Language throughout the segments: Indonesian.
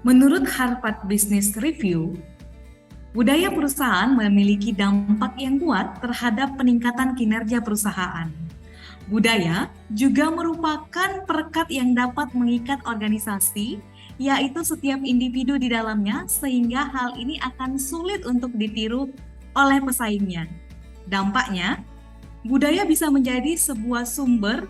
Menurut Harvard Business Review, budaya perusahaan memiliki dampak yang kuat terhadap peningkatan kinerja perusahaan. Budaya juga merupakan perekat yang dapat mengikat organisasi, yaitu setiap individu di dalamnya, sehingga hal ini akan sulit untuk ditiru oleh pesaingnya. Dampaknya, budaya bisa menjadi sebuah sumber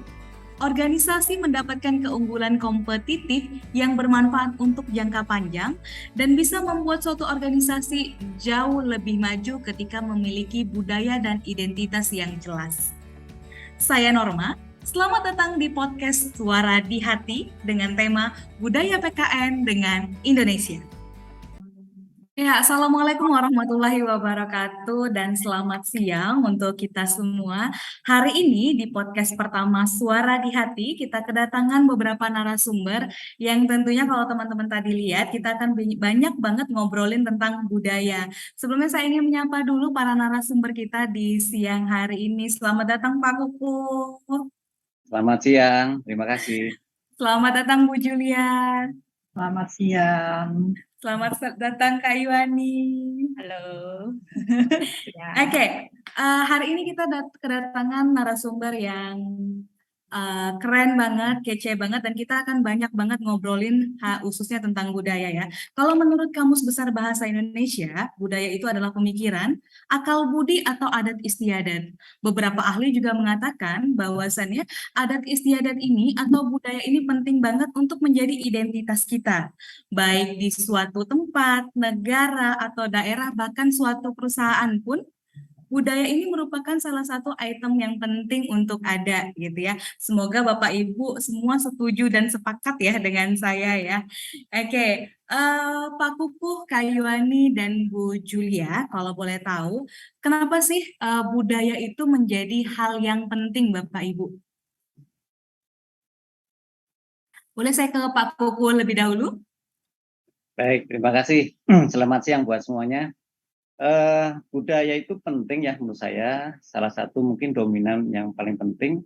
organisasi mendapatkan keunggulan kompetitif yang bermanfaat untuk jangka panjang dan bisa membuat suatu organisasi jauh lebih maju ketika memiliki budaya dan identitas yang jelas. Saya Norma, selamat datang di podcast Suara di Hati dengan tema Budaya PKN dengan Indonesia. Ya, Assalamualaikum warahmatullahi wabarakatuh dan selamat siang untuk kita semua. Hari ini di podcast pertama Suara di Hati kita kedatangan beberapa narasumber yang tentunya kalau teman-teman tadi lihat kita akan banyak banget ngobrolin tentang budaya. Sebelumnya saya ingin menyapa dulu para narasumber kita di siang hari ini. Selamat datang Pak Kuku. Selamat siang, terima kasih. Selamat datang Bu Julia. Selamat siang. Selamat datang Kak Iwani. Halo. Oke, hari ini kita kedatangan narasumber yang keren banget, kece banget, dan kita akan banyak banget ngobrolin khususnya tentang budaya ya. Kalau menurut Kamus Besar Bahasa Indonesia, budaya itu adalah pemikiran, akal budi atau adat istiadat. Beberapa ahli juga mengatakan bahwasannya adat istiadat ini atau budaya ini penting banget untuk menjadi identitas kita, baik di suatu tempat, negara, atau daerah, bahkan suatu perusahaan pun budaya ini merupakan salah satu item yang penting untuk ada gitu ya. Semoga Bapak Ibu semua setuju dan sepakat ya dengan saya ya. Oke, Pak Kukuh, Kak Yuani, dan Bu Julia, kalau boleh tahu, kenapa sih budaya itu menjadi hal yang penting Bapak Ibu? Boleh saya ke Pak Kukuh lebih dahulu? Baik, terima kasih. Selamat siang buat semuanya. Budaya itu penting ya menurut saya, salah satu mungkin dominan yang paling penting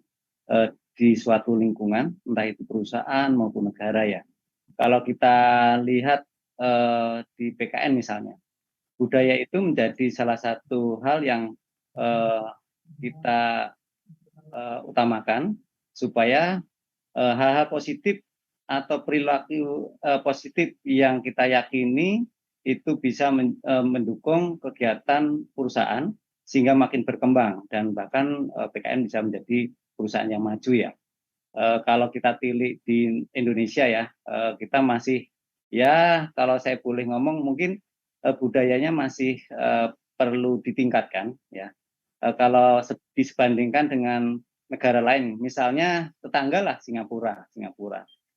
di suatu lingkungan, entah itu perusahaan maupun negara ya. Kalau kita lihat di PKN misalnya, budaya itu menjadi salah satu hal yang kita utamakan supaya hal-hal positif atau perilaku positif yang kita yakini itu bisa mendukung kegiatan perusahaan sehingga makin berkembang dan bahkan PKN bisa menjadi perusahaan yang maju ya. Kalau kita tilik di Indonesia ya, kita masih ya kalau saya boleh ngomong mungkin budayanya masih perlu ditingkatkan ya. Kalau disebandingkan dengan negara lain, misalnya tetangga lah Singapura.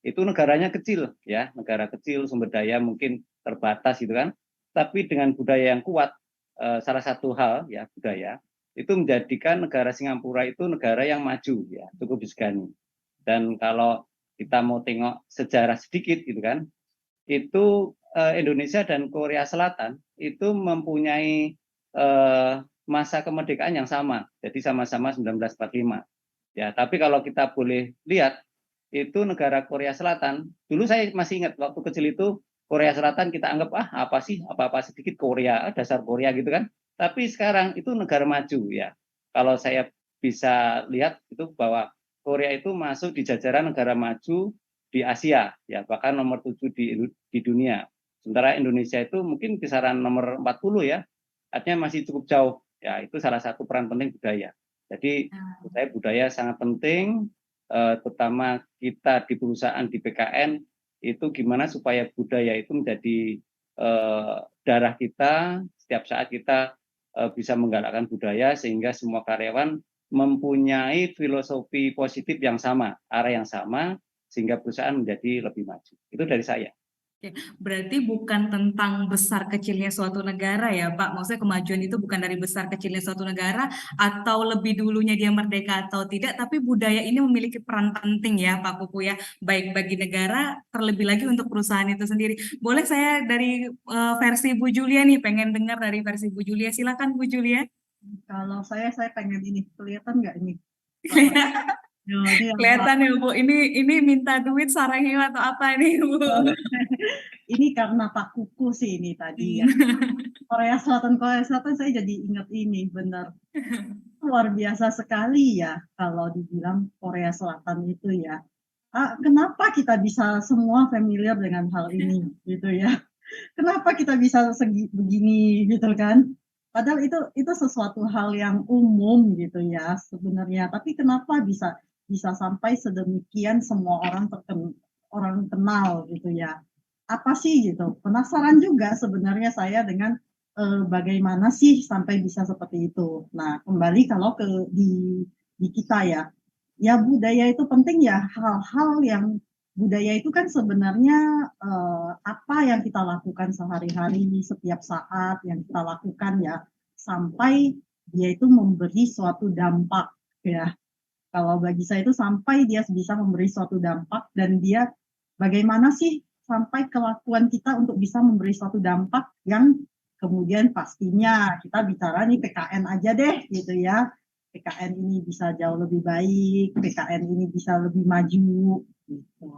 Itu negaranya kecil ya, negara kecil, sumber daya mungkin terbatas gitu kan, tapi dengan budaya yang kuat, salah satu hal ya budaya itu menjadikan negara Singapura itu negara yang maju ya, cukup disegani. Dan kalau kita mau tengok sejarah sedikit gitu kan, itu Indonesia dan Korea Selatan itu mempunyai masa kemerdekaan yang sama, jadi sama-sama 1945 ya. Tapi kalau kita boleh lihat itu negara Korea Selatan, dulu saya masih ingat waktu kecil itu Korea Selatan kita anggap apa sih, apa-apa sedikit Korea, dasar Korea gitu kan. Tapi sekarang itu negara maju ya. Kalau saya bisa lihat itu bahwa Korea itu masuk di jajaran negara maju di Asia ya, bahkan nomor 7 di dunia. Sementara Indonesia itu mungkin kisaran nomor 40 ya. Artinya masih cukup jauh. Ya, itu salah satu peran penting budaya. Jadi menurut saya budaya sangat penting, terutama kita di perusahaan di PKN itu gimana supaya budaya itu menjadi darah kita, setiap saat kita bisa menggalakkan budaya sehingga semua karyawan mempunyai filosofi positif yang sama, arah yang sama, sehingga perusahaan menjadi lebih maju. Itu dari saya. Oke, berarti bukan tentang besar kecilnya suatu negara ya, Pak. Maksudnya kemajuan itu bukan dari besar kecilnya suatu negara atau lebih dulunya dia merdeka atau tidak, tapi budaya ini memiliki peran penting ya, Pak Kuku ya, baik bagi negara, terlebih lagi untuk perusahaan itu sendiri. Boleh saya dari versi Bu Julia nih, pengen dengar dari versi Bu Julia. Silakan Bu Julia. Kalau saya pengen ini, kelihatan nggak ini? Nah, ini yang Kelihatan ya Bu, ini minta duit sarangnya atau apa nih Bu? ini karena Pak Kuku sih ini tadi ya. Korea Selatan saya jadi ingat ini, benar. Luar biasa sekali ya kalau dibilang Korea Selatan itu ya. Kenapa kita bisa semua familiar dengan hal ini gitu ya? Kenapa kita bisa begini gitu kan? Padahal itu sesuatu hal yang umum gitu ya sebenarnya. Tapi kenapa bisa bisa sampai sedemikian semua orang kenal gitu ya? Apa sih gitu? Penasaran juga sebenarnya saya dengan bagaimana sih sampai bisa seperti itu. Nah, kembali kalau di kita ya, ya budaya itu penting ya, hal-hal yang budaya itu kan sebenarnya apa yang kita lakukan sehari-hari setiap saat yang kita lakukan ya, sampai dia itu memberi suatu dampak ya. Kalau bagi saya itu sampai dia bisa memberi suatu dampak dan dia bagaimana sih sampai kelakuan kita untuk bisa memberi suatu dampak yang kemudian pastinya kita bicara nih PKN aja deh gitu ya. PKN ini bisa jauh lebih baik, PKN ini bisa lebih maju gitu.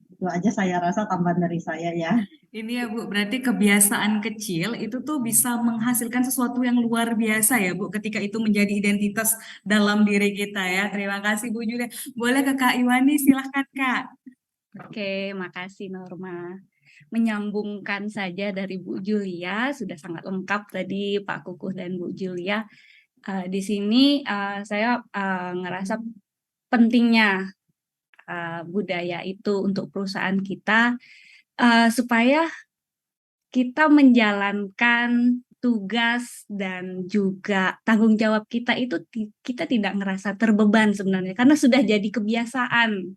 Itu aja saya rasa tambahan dari saya ya. Ini ya Bu, berarti kebiasaan kecil itu tuh bisa menghasilkan sesuatu yang luar biasa ya Bu, ketika itu menjadi identitas dalam diri kita ya. Terima kasih Bu Julia. Boleh ke Kak Iwani, silahkan Kak. Oke, makasih Norma. Menyambungkan saja dari Bu Julia, sudah sangat lengkap tadi Pak Kukuh dan Bu Julia. Di sini saya ngerasa pentingnya budaya itu untuk perusahaan kita supaya kita menjalankan tugas dan juga tanggung jawab kita itu kita tidak ngerasa terbeban sebenarnya karena sudah jadi kebiasaan.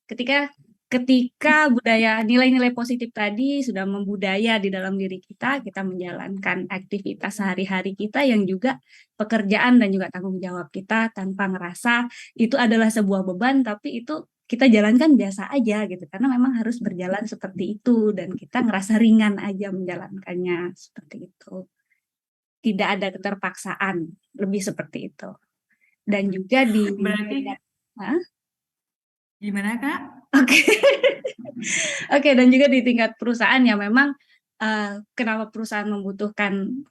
Ketika budaya nilai-nilai positif tadi sudah membudaya di dalam diri kita menjalankan aktivitas sehari-hari kita yang juga pekerjaan dan juga tanggung jawab kita tanpa ngerasa itu adalah sebuah beban, tapi itu kita jalankan biasa aja gitu, karena memang harus berjalan seperti itu dan kita ngerasa ringan aja menjalankannya seperti itu. Tidak ada keterpaksaan, lebih seperti itu. Dan juga Berarti Hah? gimana Kak? Oke. Oke, dan juga di tingkat perusahaan ya memang kenapa perusahaan membutuhkan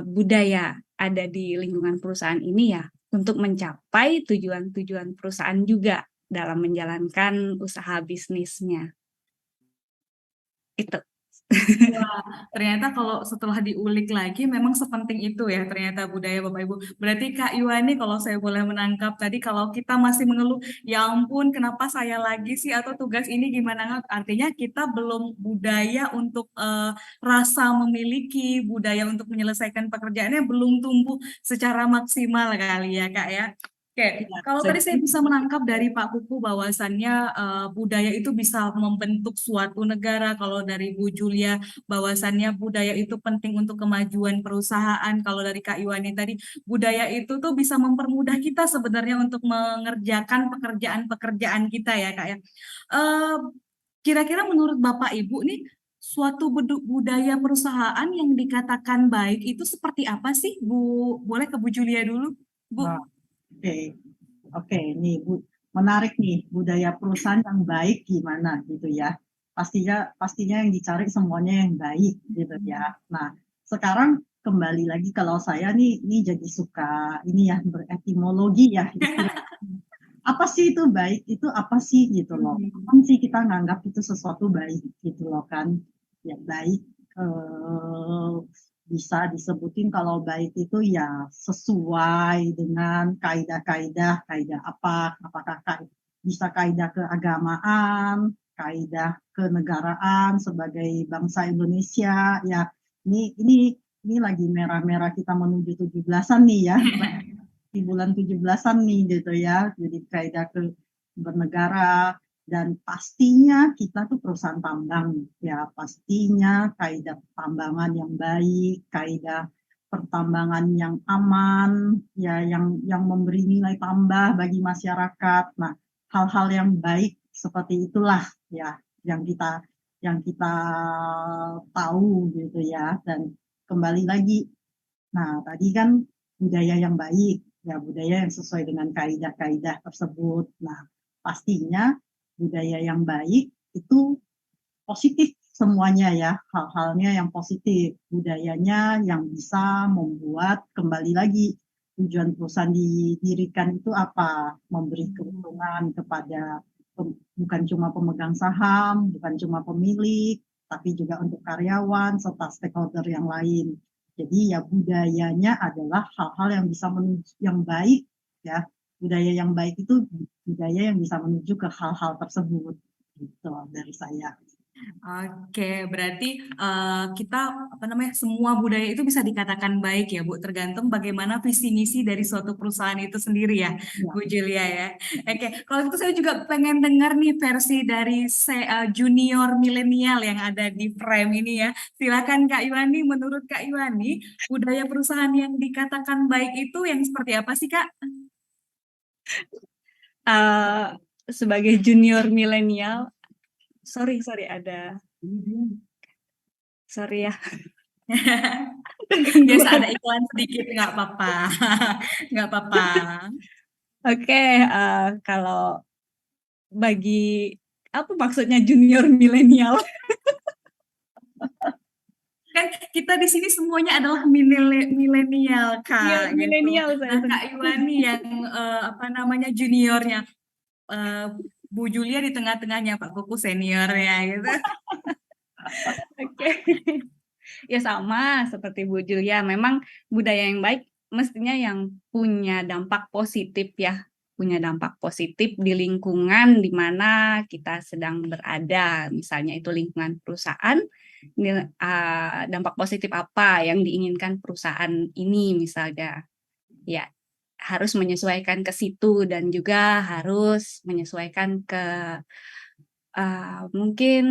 budaya ada di lingkungan perusahaan ini ya untuk mencapai tujuan-tujuan perusahaan juga dalam menjalankan usaha bisnisnya. Itu. Wah, ternyata kalau setelah diulik lagi memang sepenting itu ya ternyata budaya Bapak Ibu. Berarti Kak Iwani kalau saya boleh menangkap tadi kalau kita masih mengeluh, ya ampun kenapa saya lagi sih atau tugas ini gimana, artinya kita belum budaya untuk rasa memiliki, budaya untuk menyelesaikan pekerjaannya belum tumbuh secara maksimal kali ya Kak ya. Oke, kalau tadi saya bisa menangkap dari Pak Kuku bahwasannya budaya itu bisa membentuk suatu negara. Kalau dari Bu Julia bahwasannya budaya itu penting untuk kemajuan perusahaan. Kalau dari Kak Iwani tadi budaya itu tuh bisa mempermudah kita sebenarnya untuk mengerjakan pekerjaan-pekerjaan kita ya Kak ya. Eh, Kira-kira menurut Bapak Ibu nih suatu budaya perusahaan yang dikatakan baik itu seperti apa sih Bu? Boleh ke Bu Julia dulu, Bu? Nah, Oke, nih menarik nih budaya perusahaan yang baik gimana gitu ya. Pastinya yang dicari semuanya yang baik gitu ya. Nah, sekarang kembali lagi kalau saya nih jadi suka ini ya beretimologi ya. Apa sih itu baik? Itu apa sih gitu loh. Kan sih kita nganggap itu sesuatu baik gitu loh kan. Ya baik bisa disebutin kalau baik itu ya sesuai dengan kaidah-kaidah, kaidah apa, apakah bisa kaidah keagamaan, kaidah kenegaraan sebagai bangsa Indonesia, ya ini lagi merah-merah kita menuju 17-an nih ya, di bulan 17-an nih gitu ya, jadi kaidah ke bernegara, Dan pastinya kita tuh perusahaan tambang, ya pastinya kaidah tambangan yang baik, kaidah pertambangan yang aman, ya yang memberi nilai tambah bagi masyarakat. Nah, hal-hal yang baik seperti itulah ya yang kita tahu gitu ya. Dan kembali lagi, nah tadi kan budaya yang baik, ya budaya yang sesuai dengan kaidah-kaidah tersebut. Nah, pastinya budaya yang baik itu positif semuanya ya, hal-halnya yang positif, budayanya yang bisa membuat kembali lagi tujuan perusahaan didirikan itu apa? Memberi keuntungan kepada bukan cuma pemegang saham, bukan cuma pemilik, tapi juga untuk karyawan serta stakeholder yang lain. Jadi ya budayanya adalah hal-hal yang bisa menuju yang baik ya. Budaya yang baik itu budaya yang bisa menuju ke hal-hal tersebut. Gitu dari saya. Oke, berarti kita semua budaya itu bisa dikatakan baik ya Bu, tergantung bagaimana visi misi dari suatu perusahaan itu sendiri ya, Ya. Bu Julia ya. Oke, kalau gitu saya juga pengen dengar nih versi dari junior milenial yang ada di Frame ini ya. Silakan Kak Iwani, menurut Kak Iwani, budaya perusahaan yang dikatakan baik itu yang seperti apa sih Kak? Sebagai junior milenial, sorry ada sorry ya. Biasa ada iklan sedikit, nggak apa-apa. Nggak apa-apa. Oke, kalau bagi apa maksudnya junior milenial? Kan kita di sini semuanya adalah milenial Iya, Kak gitu. milenial saya Nah Kak Iwani yang juniornya, Bu Julia di tengah-tengahnya, Pak Kuku seniornya gitu. Oke. Ya sama seperti Bu Julia, memang budaya yang baik mestinya yang punya dampak positif ya, punya dampak positif di lingkungan di mana kita sedang berada. Misalnya itu lingkungan perusahaan, dampak positif apa yang diinginkan perusahaan ini misalnya. Ya, harus menyesuaikan ke situ dan juga harus menyesuaikan ke mungkin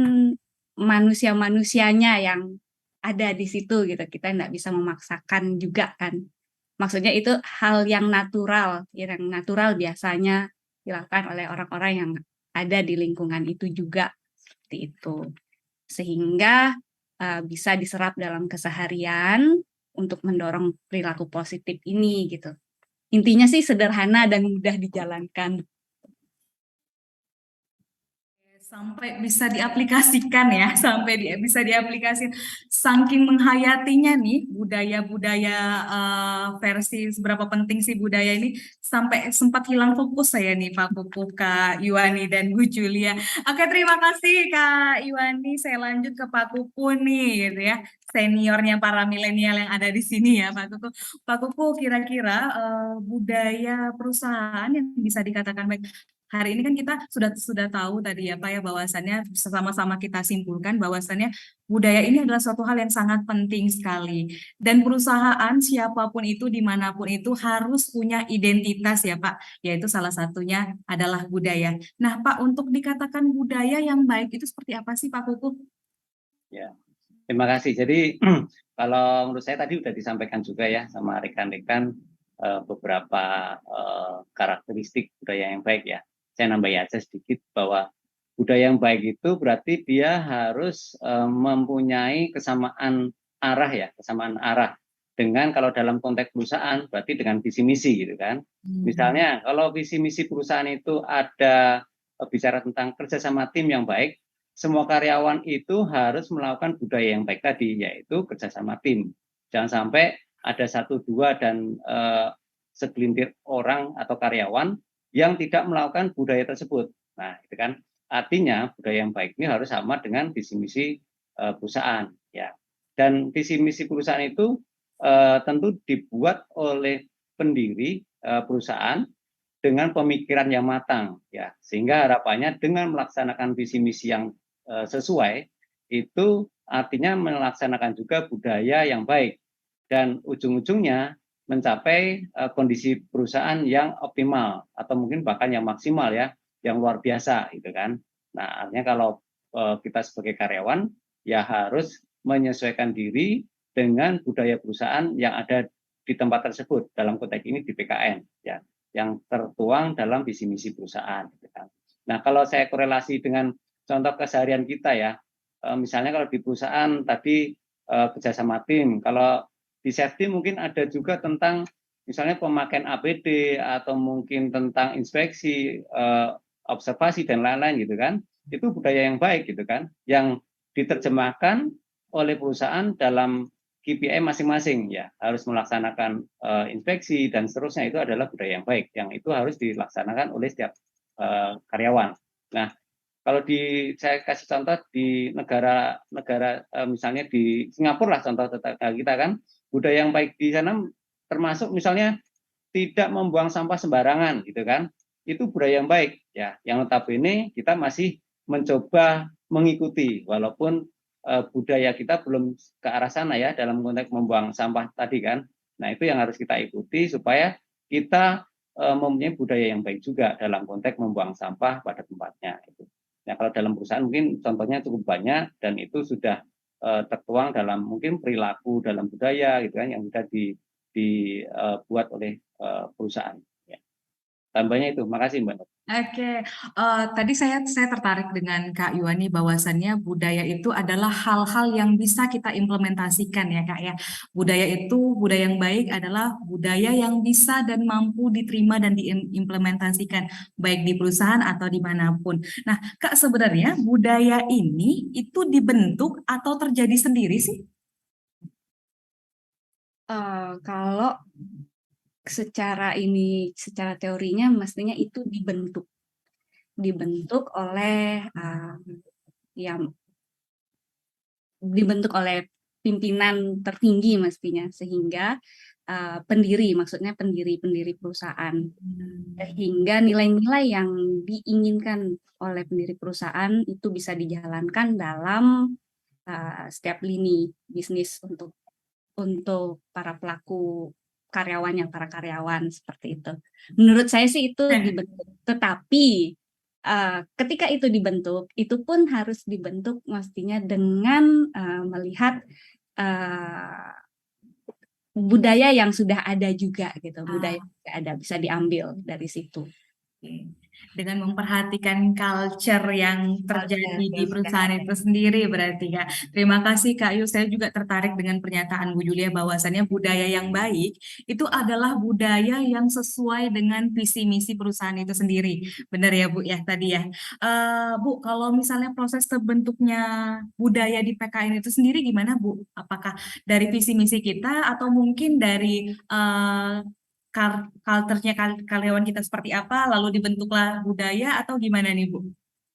manusia-manusianya yang ada di situ gitu. Kita nggak bisa memaksakan juga kan. Maksudnya itu hal yang natural biasanya dilakukan oleh orang-orang yang ada di lingkungan itu juga seperti itu. Sehingga bisa diserap dalam keseharian untuk mendorong perilaku positif ini gitu. Intinya sih sederhana dan mudah dijalankan. Sampai bisa diaplikasikan ya, bisa diaplikasikan. Saking menghayatinya nih budaya-budaya versi seberapa penting sih budaya ini, sampai sempat hilang fokus saya nih Pak Kuku, Kak Iwani dan Bu Julia. Oke, terima kasih Kak Iwani. Saya lanjut ke Pak Kuku nih gitu ya, seniornya para milenial yang ada di sini ya Pak Kuku. Pak Kuku, kira-kira budaya perusahaan yang bisa dikatakan baik. Hari ini kan kita sudah tahu tadi ya Pak ya, bahwasannya sama-sama kita simpulkan bahwasannya budaya ini adalah suatu hal yang sangat penting sekali. Dan perusahaan siapapun itu dimanapun itu harus punya identitas ya Pak, yaitu salah satunya adalah budaya. Nah Pak, untuk dikatakan budaya yang baik itu seperti apa sih Pak Kuku? Ya, terima kasih. Jadi kalau menurut saya tadi sudah disampaikan juga ya sama rekan-rekan beberapa karakteristik budaya yang baik ya. Saya nambahin aja sedikit bahwa budaya yang baik itu berarti dia harus mempunyai kesamaan arah dengan, kalau dalam konteks perusahaan berarti dengan visi misi gitu kan. Misalnya kalau visi misi perusahaan itu ada bicara tentang kerjasama tim yang baik, semua karyawan itu harus melakukan budaya yang baik tadi, yaitu kerjasama tim. Jangan sampai ada 1, 2 dan segelintir orang atau karyawan yang tidak melakukan budaya tersebut. Nah, itu kan artinya budaya yang baik ini harus sama dengan visi misi perusahaan ya. Dan visi misi perusahaan itu tentu dibuat oleh pendiri perusahaan dengan pemikiran yang matang ya, sehingga harapannya dengan melaksanakan visi misi yang sesuai itu artinya melaksanakan juga budaya yang baik dan ujung-ujungnya mencapai kondisi perusahaan yang optimal atau mungkin bahkan yang maksimal ya, yang luar biasa gitu kan. Nah, artinya kalau kita sebagai karyawan ya harus menyesuaikan diri dengan budaya perusahaan yang ada di tempat tersebut, dalam konteks ini di PKN ya, yang tertuang dalam visi misi perusahaan gitu kan. Nah, kalau saya korelasi dengan contoh keseharian kita ya, misalnya kalau di perusahaan tadi kerjasama tim, kalau di safety mungkin ada juga tentang misalnya pemakaian APD atau mungkin tentang inspeksi, observasi dan lain-lain gitu kan. Itu budaya yang baik gitu kan, yang diterjemahkan oleh perusahaan dalam KPI masing-masing ya, harus melaksanakan inspeksi dan seterusnya. Itu adalah budaya yang baik, yang itu harus dilaksanakan oleh setiap karyawan. Nah, kalau saya kasih contoh di negara misalnya di Singapura lah, contoh tetangga kita kan, budaya yang baik di sana termasuk misalnya tidak membuang sampah sembarangan gitu kan. Itu budaya yang baik ya, yang notabene kita masih mencoba mengikuti walaupun budaya kita belum ke arah sana ya, dalam konteks membuang sampah tadi kan. Nah, itu yang harus kita ikuti supaya kita mempunyai budaya yang baik juga dalam konteks membuang sampah pada tempatnya itu. Nah, kalau dalam perusahaan mungkin contohnya cukup banyak dan itu sudah tertuang dalam mungkin perilaku dalam budaya gitu kan, yang sudah dibuat oleh perusahaan. Ya. Tambahnya itu, makasih Mbak. Oke, tadi saya tertarik dengan Kak Yuani bahwasannya budaya itu adalah hal-hal yang bisa kita implementasikan ya Kak ya. Budaya yang baik adalah budaya yang bisa dan mampu diterima dan diimplementasikan baik di perusahaan atau dimanapun. Nah Kak, sebenarnya budaya ini itu dibentuk atau terjadi sendiri sih? Kalau secara teorinya mestinya itu dibentuk oleh yang dibentuk oleh pimpinan tertinggi mestinya, sehingga maksudnya pendiri perusahaan, sehingga nilai-nilai yang diinginkan oleh pendiri perusahaan itu bisa dijalankan dalam setiap lini bisnis untuk para pelaku para karyawan seperti itu. Menurut saya sih itu dibentuk, tetapi ketika itu dibentuk, itu pun harus dibentuk mestinya dengan melihat budaya yang sudah ada juga gitu, budaya yang sudah ada bisa diambil dari situ. Dengan memperhatikan culture yang terjadi di perusahaan itu sendiri berarti Kak. Terima kasih Kak Yu, saya juga tertarik dengan pernyataan Bu Julia bahwasannya budaya yang baik itu adalah budaya yang sesuai dengan visi misi perusahaan itu sendiri. Benar ya Bu ya tadi ya. Bu, kalau misalnya proses terbentuknya budaya di PKN itu sendiri gimana Bu? Apakah dari visi misi kita atau mungkin dari culture-nya karyawan kita seperti apa, lalu dibentuklah budaya atau gimana nih Bu?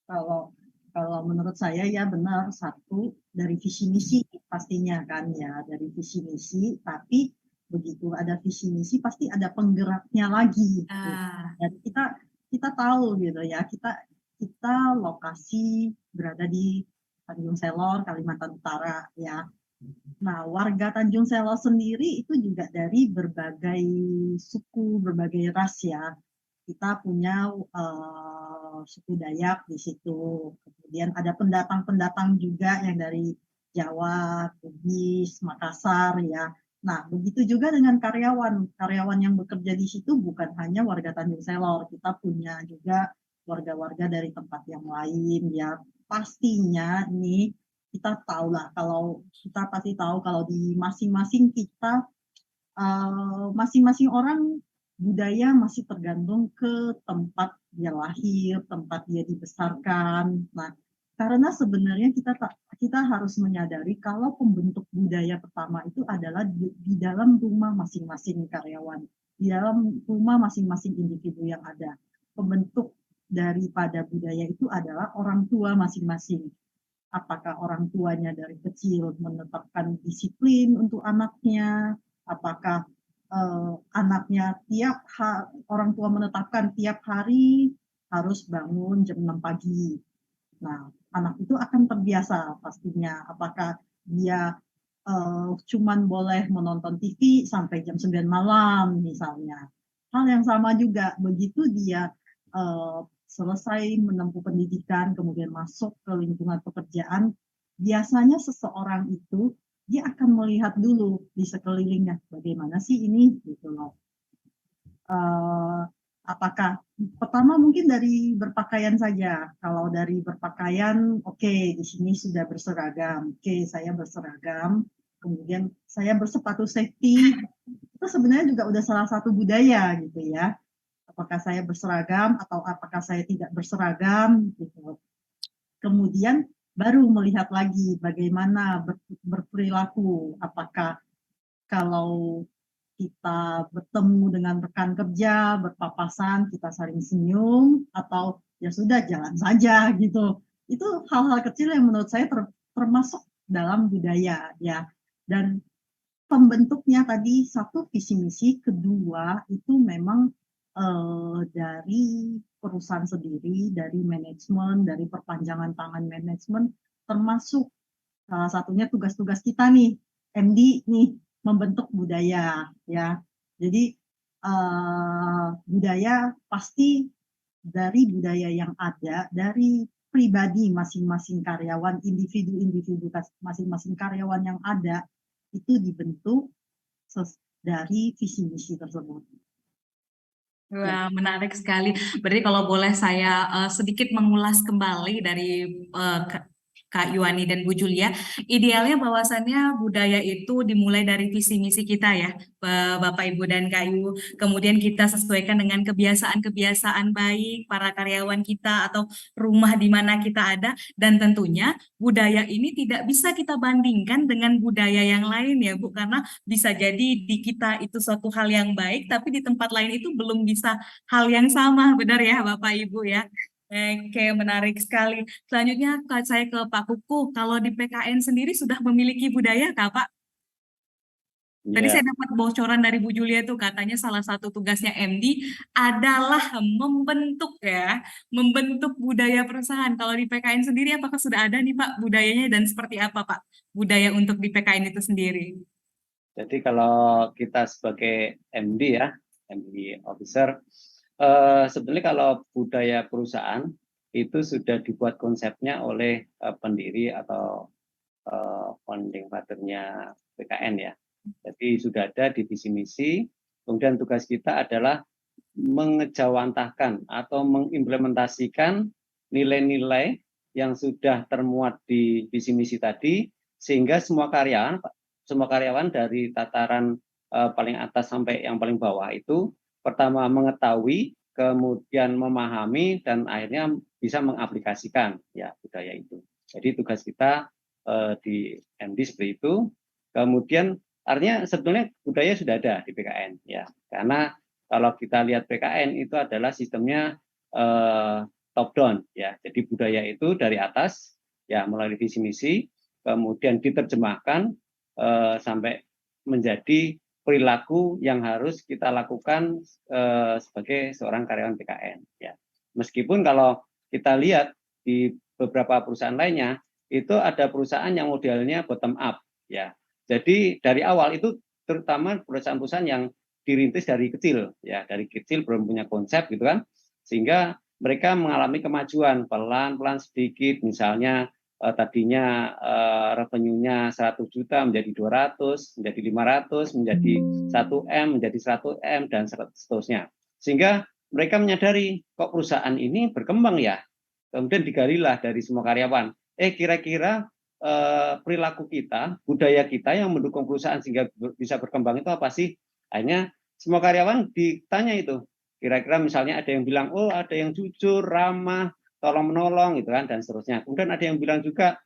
Kalau menurut saya ya benar, satu dari visi misi pastinya kan ya, dari visi misi, tapi begitu ada visi misi pasti ada penggeraknya lagi. Gitu. Dan kita tahu gitu ya, kita lokasi berada di Tanjung Selor, Kalimantan Utara ya. Nah, warga Tanjung Selor sendiri itu juga dari berbagai suku, berbagai ras ya. Kita punya suku Dayak di situ. Kemudian ada pendatang-pendatang juga yang dari Jawa, Bugis, Makassar ya. Nah, begitu juga dengan karyawan yang bekerja di situ bukan hanya warga Tanjung Selor, kita punya juga warga-warga dari tempat yang lain ya. Pastinya nih kita pasti tahu kalau di masing-masing kita, masing-masing orang budaya masih tergantung ke tempat dia lahir, tempat dia dibesarkan. Nah, karena sebenarnya kita harus menyadari kalau pembentuk budaya pertama itu adalah di dalam rumah masing-masing karyawan, di dalam rumah masing-masing individu yang ada. Pembentuk daripada budaya itu adalah orang tua masing-masing. Apakah orang tuanya dari kecil menetapkan disiplin untuk anaknya, apakah anaknya orang tua menetapkan tiap hari harus bangun jam 6 pagi. Nah, anak itu akan terbiasa pastinya. Apakah dia cuman boleh menonton TV sampai jam 9 malam misalnya. Hal yang sama juga, begitu dia selesai menempuh pendidikan, kemudian masuk ke lingkungan pekerjaan, biasanya seseorang itu dia akan melihat dulu di sekelilingnya, bagaimana sih ini gitu loh. Apakah pertama mungkin dari berpakaian saja. Kalau dari berpakaian, oke, di sini sudah berseragam. Oke, saya berseragam. Kemudian saya bersepatu safety. Itu sebenarnya juga udah salah satu budaya gitu ya. Apakah saya berseragam atau apakah saya tidak berseragam gitu. Kemudian baru melihat lagi bagaimana berperilaku. Apakah kalau kita bertemu dengan rekan kerja, berpapasan, kita saling senyum, atau ya sudah jalan saja gitu. Itu hal-hal kecil yang menurut saya termasuk dalam budaya ya. Dan pembentuknya tadi satu visi misi, kedua itu memang dari perusahaan sendiri, dari manajemen, dari perpanjangan tangan manajemen, termasuk salah satunya tugas-tugas kita nih, MD nih, membentuk budaya ya. Jadi budaya pasti dari budaya yang ada, dari pribadi masing-masing karyawan, individu-individu masing-masing karyawan yang ada itu dibentuk dari visi misi tersebut. Wah, menarik sekali. Berarti kalau boleh saya sedikit mengulas kembali dari Kak Yuani dan Bu Julia, idealnya bahwasannya budaya itu dimulai dari visi misi kita ya, Bapak Ibu dan Kak Yu. Kemudian kita sesuaikan dengan kebiasaan-kebiasaan baik para karyawan kita atau rumah di mana kita ada, dan tentunya budaya ini tidak bisa kita bandingkan dengan budaya yang lain ya Bu, karena bisa jadi di kita itu suatu hal yang baik, tapi di tempat lain itu belum bisa hal yang sama, benar ya Bapak Ibu ya. Oke, menarik sekali. Selanjutnya saya ke Pak Kuku. Kalau di PKN sendiri sudah memiliki budaya Kak Pak? Tadi Ya, saya dapat bocoran dari Bu Julia tuh katanya salah satu tugasnya MD adalah membentuk budaya perusahaan. Kalau di PKN sendiri apakah sudah ada nih Pak budayanya dan seperti apa Pak budaya untuk di PKN itu sendiri? jadi kalau kita sebagai MD ya, MD officer, sebenarnya kalau budaya perusahaan itu sudah dibuat konsepnya oleh pendiri atau founding father-nya PKN ya. Jadi sudah ada di visi misi. Kemudian tugas kita adalah mengejawantahkan atau mengimplementasikan nilai-nilai yang sudah termuat di visi misi tadi, sehingga semua karyawan dari tataran paling atas sampai yang paling bawah itu pertama mengetahui, kemudian memahami, dan akhirnya bisa mengaplikasikan ya budaya itu. Jadi tugas kita di MD seperti itu. Kemudian artinya sebetulnya budaya sudah ada di PKN ya, karena kalau kita lihat PKN itu adalah sistemnya top down ya. Jadi budaya itu dari atas ya, melalui visi misi, kemudian diterjemahkan sampai menjadi perilaku yang harus kita lakukan sebagai seorang karyawan PKN ya. Meskipun kalau kita lihat di beberapa perusahaan lainnya itu ada perusahaan yang modelnya bottom up ya. Jadi dari awal itu terutama perusahaan-perusahaan yang dirintis dari kecil ya, dari kecil belum punya konsep gitu kan, sehingga mereka mengalami kemajuan pelan-pelan sedikit, misalnya tadinya revenue-nya 100 juta menjadi 200, menjadi 500, menjadi 1M, menjadi 100M, dan seterusnya. Sehingga mereka menyadari kok perusahaan ini berkembang ya. Kemudian digalilah dari semua karyawan. Kira-kira perilaku kita, budaya kita yang mendukung perusahaan sehingga bisa berkembang itu apa sih? Akhirnya semua karyawan ditanya itu. Kira-kira misalnya ada yang bilang, oh ada yang jujur, ramah, tolong menolong gitu kan, dan seterusnya. Kemudian ada yang bilang juga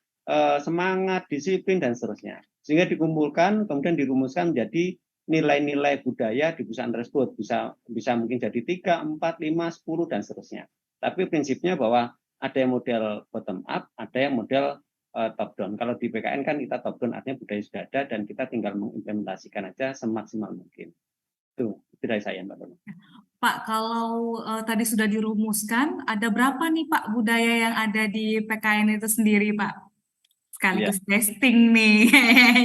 semangat, disiplin, dan seterusnya. Sehingga dikumpulkan, kemudian dirumuskan menjadi nilai-nilai budaya di perusahaan tersebut. Bisa mungkin jadi 3, 4, 5, 10, dan seterusnya. Tapi prinsipnya bahwa ada yang model bottom up, ada yang model top down. Kalau di PKN kan kita top down, artinya budaya sudah ada dan kita tinggal mengimplementasikan aja semaksimal mungkin. Itu dari saya, Mbak Rono. Pak, kalau tadi sudah dirumuskan, ada berapa nih Pak budaya yang ada di PKN itu sendiri Pak? Sekaligus testing nih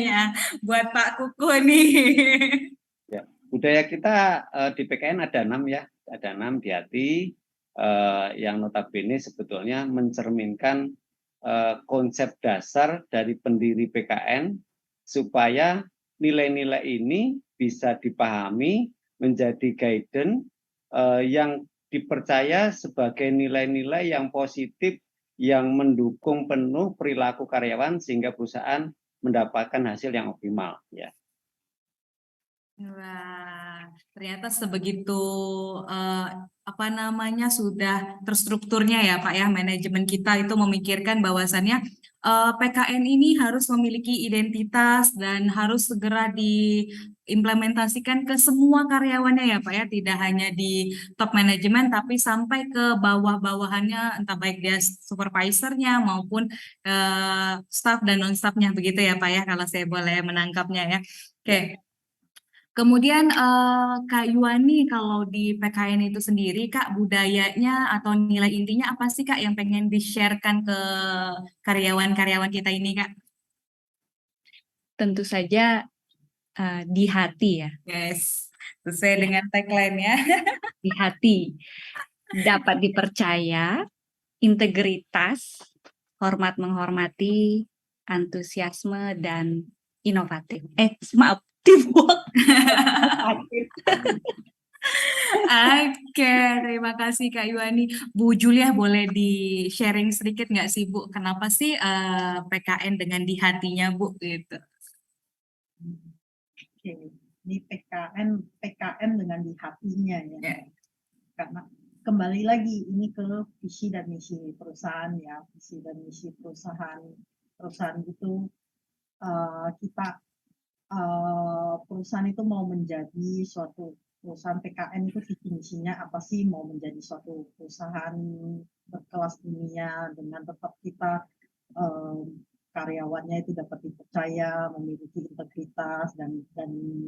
ya, buat Pak Kuku nih. Ya, budaya kita di PKN ada 6 ya, ada 6 di hati. yang notabene sebetulnya mencerminkan konsep dasar dari pendiri PKN supaya nilai-nilai ini bisa dipahami menjadi guidance yang dipercaya sebagai nilai-nilai yang positif yang mendukung penuh perilaku karyawan sehingga perusahaan mendapatkan hasil yang optimal ya. Wah, ternyata sebegitu apa namanya sudah terstrukturnya ya Pak ya, manajemen kita itu memikirkan bahwasannya PKN ini harus memiliki identitas dan harus segera diimplementasikan ke semua karyawannya ya Pak ya, tidak hanya di top manajemen tapi sampai ke bawah-bawahannya, entah baik dia supervisornya maupun staff dan non staffnya begitu ya Pak ya, kalau saya boleh menangkapnya ya. Oke. Kemudian Kak Yuani, kalau di PKN itu sendiri Kak, budayanya atau nilai intinya apa sih Kak yang pengen di-sharekan ke karyawan-karyawan kita ini Kak? Tentu saja di hati ya, Yes, sesuai dengan tagline-nya. di hati. Dapat dipercaya, integritas, hormat menghormati, antusiasme dan inovatif. Maaf, teamwork. Oke, terima kasih Kak Yuani. Bu Julia boleh di-sharing sedikit nggak sih Bu, kenapa sih PKN dengan di hatinya Bu gitu? Oke, ini PKN dengan di hatinya ya. Ya. Karena kembali lagi ini ke visi dan misi perusahaan ya, visi dan misi perusahaan itu kita perusahaan itu mau menjadi suatu perusahaan PKN itu visi misinya apa sih, mau menjadi suatu perusahaan berkelas dunia dengan tetap kita karyawannya itu dapat dipercaya, memiliki integritas dan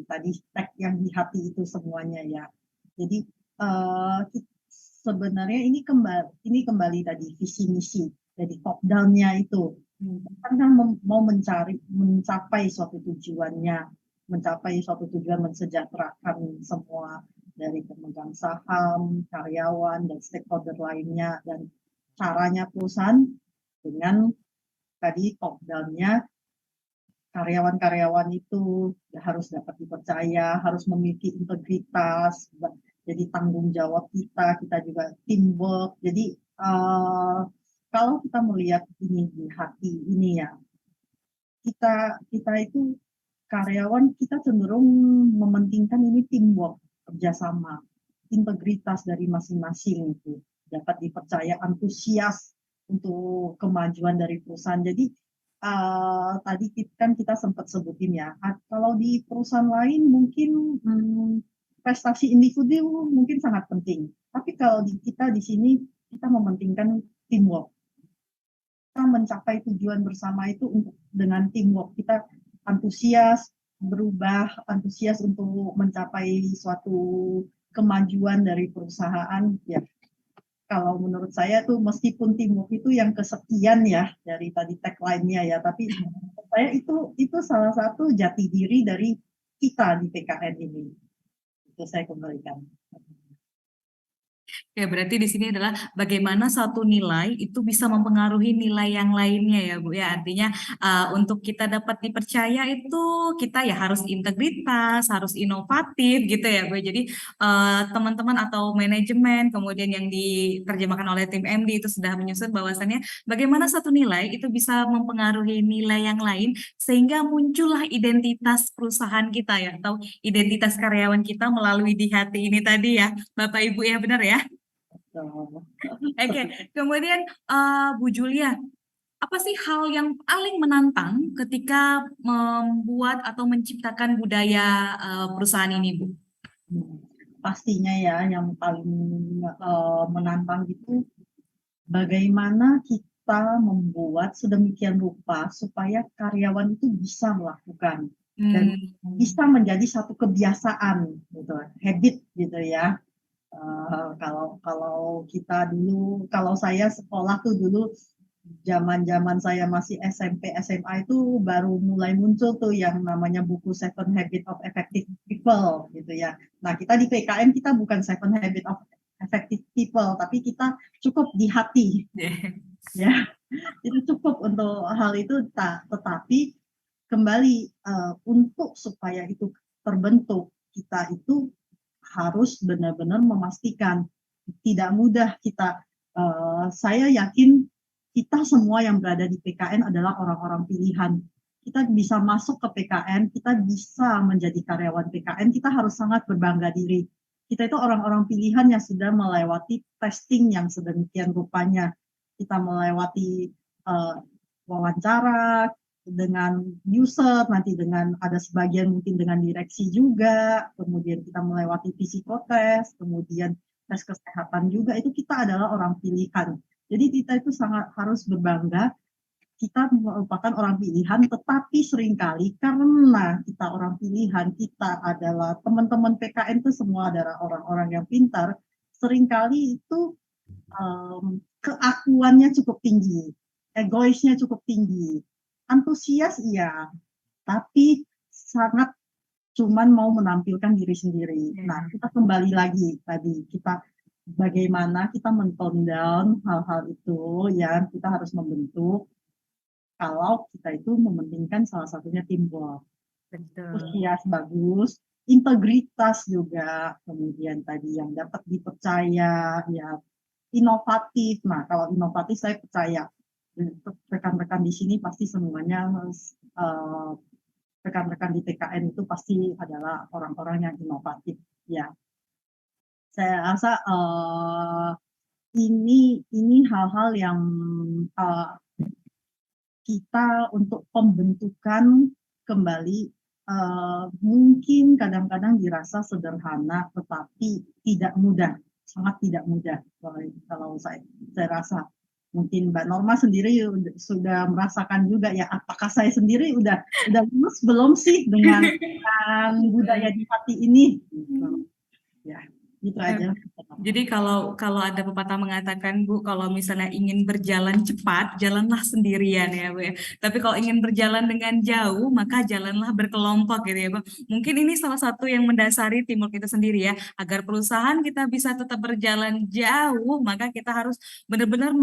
tadi tag yang di hati itu semuanya ya. Jadi sebenarnya ini kembali tadi visi misi jadi top down-nya itu karena mau mencapai suatu tujuan mensejahterakan semua dari pemegang saham, karyawan dan stakeholder lainnya, dan caranya perusahaan dengan tadi top down-nya karyawan-karyawan itu harus dapat dipercaya, harus memiliki integritas, jadi tanggung jawab kita juga teamwork. Jadi kalau kita melihat ini di hati ini ya, kita itu karyawan kita cenderung mementingkan ini teamwork, kerjasama, integritas dari masing-masing itu dapat dipercaya, antusias untuk kemajuan dari perusahaan. Jadi tadi kan kita sempat sebutin ya, kalau di perusahaan lain mungkin prestasi individu mungkin sangat penting, tapi kalau kita di sini kita mementingkan teamwork. Kita mencapai tujuan bersama itu dengan teamwork. Kita antusias untuk mencapai suatu kemajuan dari perusahaan ya. Kalau menurut saya tuh meskipun teamwork itu yang kesekian ya dari tadi tagline-nya ya, tapi saya itu salah satu jati diri dari kita di PKN ini. Itu saya kembalikan. Ya, berarti di sini adalah bagaimana satu nilai itu bisa mempengaruhi nilai yang lainnya ya Bu ya. Artinya untuk kita dapat dipercaya itu kita ya harus integritas, harus inovatif gitu ya Bu. Jadi teman-teman atau manajemen kemudian yang diterjemahkan oleh tim MD itu sudah menyusun bahwasannya bagaimana satu nilai itu bisa mempengaruhi nilai yang lain sehingga muncullah identitas perusahaan kita ya atau identitas karyawan kita melalui di hati ini tadi ya Bapak Ibu ya, benar ya? Oke, kemudian Bu Julia, apa sih hal yang paling menantang ketika membuat atau menciptakan budaya perusahaan ini, Bu? Pastinya ya, yang paling menantang itu bagaimana kita membuat sedemikian rupa supaya karyawan itu bisa melakukan dan bisa menjadi satu kebiasaan, gitu, habit gitu ya. Kalau kita dulu, kalau saya sekolah tuh dulu zaman saya masih SMP SMA itu baru mulai muncul tuh yang namanya buku Seven Habits of Effective People gitu ya. Nah kita di PKN kita bukan Seven Habits of effective people, tapi kita cukup di hati, ya. Itu cukup untuk hal itu, tetapi kembali untuk supaya itu terbentuk, kita itu harus benar-benar memastikan. Tidak mudah kita, saya yakin kita semua yang berada di PKN adalah orang-orang pilihan. Kita bisa masuk ke PKN, kita bisa menjadi karyawan PKN, kita harus sangat berbangga diri. Kita itu orang-orang pilihan yang sudah melewati testing yang sedemikian rupanya. Kita melewati wawancara dengan user, nanti dengan ada sebagian mungkin dengan direksi juga, kemudian kita melewati psikotest, kemudian tes kesehatan juga, itu kita adalah orang pilihan. Jadi kita itu sangat harus berbangga, kita merupakan orang pilihan, tetapi seringkali karena kita orang pilihan, kita adalah teman-teman PKN itu semua adalah orang-orang yang pintar, seringkali itu keakuannya cukup tinggi, egoisnya cukup tinggi, antusias iya, tapi sangat cuman mau menampilkan diri sendiri. Nah, kita kembali lagi tadi, kita bagaimana kita men-tone down hal-hal itu yang kita harus membentuk kalau kita itu mementingkan salah satunya teamwork. Antusias bagus, integritas juga, kemudian tadi yang dapat dipercaya, ya inovatif. Nah, kalau inovatif saya percaya rekan-rekan di sini pasti semuanya rekan-rekan di PKN itu pasti adalah orang-orang yang inovatif, ya. Saya rasa ini hal-hal yang kita untuk pembentukan kembali mungkin kadang-kadang dirasa sederhana, tetapi tidak mudah, sangat tidak mudah. Kalau saya rasa mungkin Mbak Norma sendiri sudah merasakan juga ya, apakah saya sendiri udah lulus belum sih dengan budaya di hati ini? Ya, gitu aja. Jadi kalau ada pepatah mengatakan, Bu, kalau misalnya ingin berjalan cepat, jalanlah sendirian ya, Bu ya. Tapi kalau ingin berjalan dengan jauh, maka jalanlah berkelompok gitu ya, Bu. Mungkin ini salah satu yang mendasari teamwork itu sendiri ya. Agar perusahaan kita bisa tetap berjalan jauh, maka kita harus benar-benar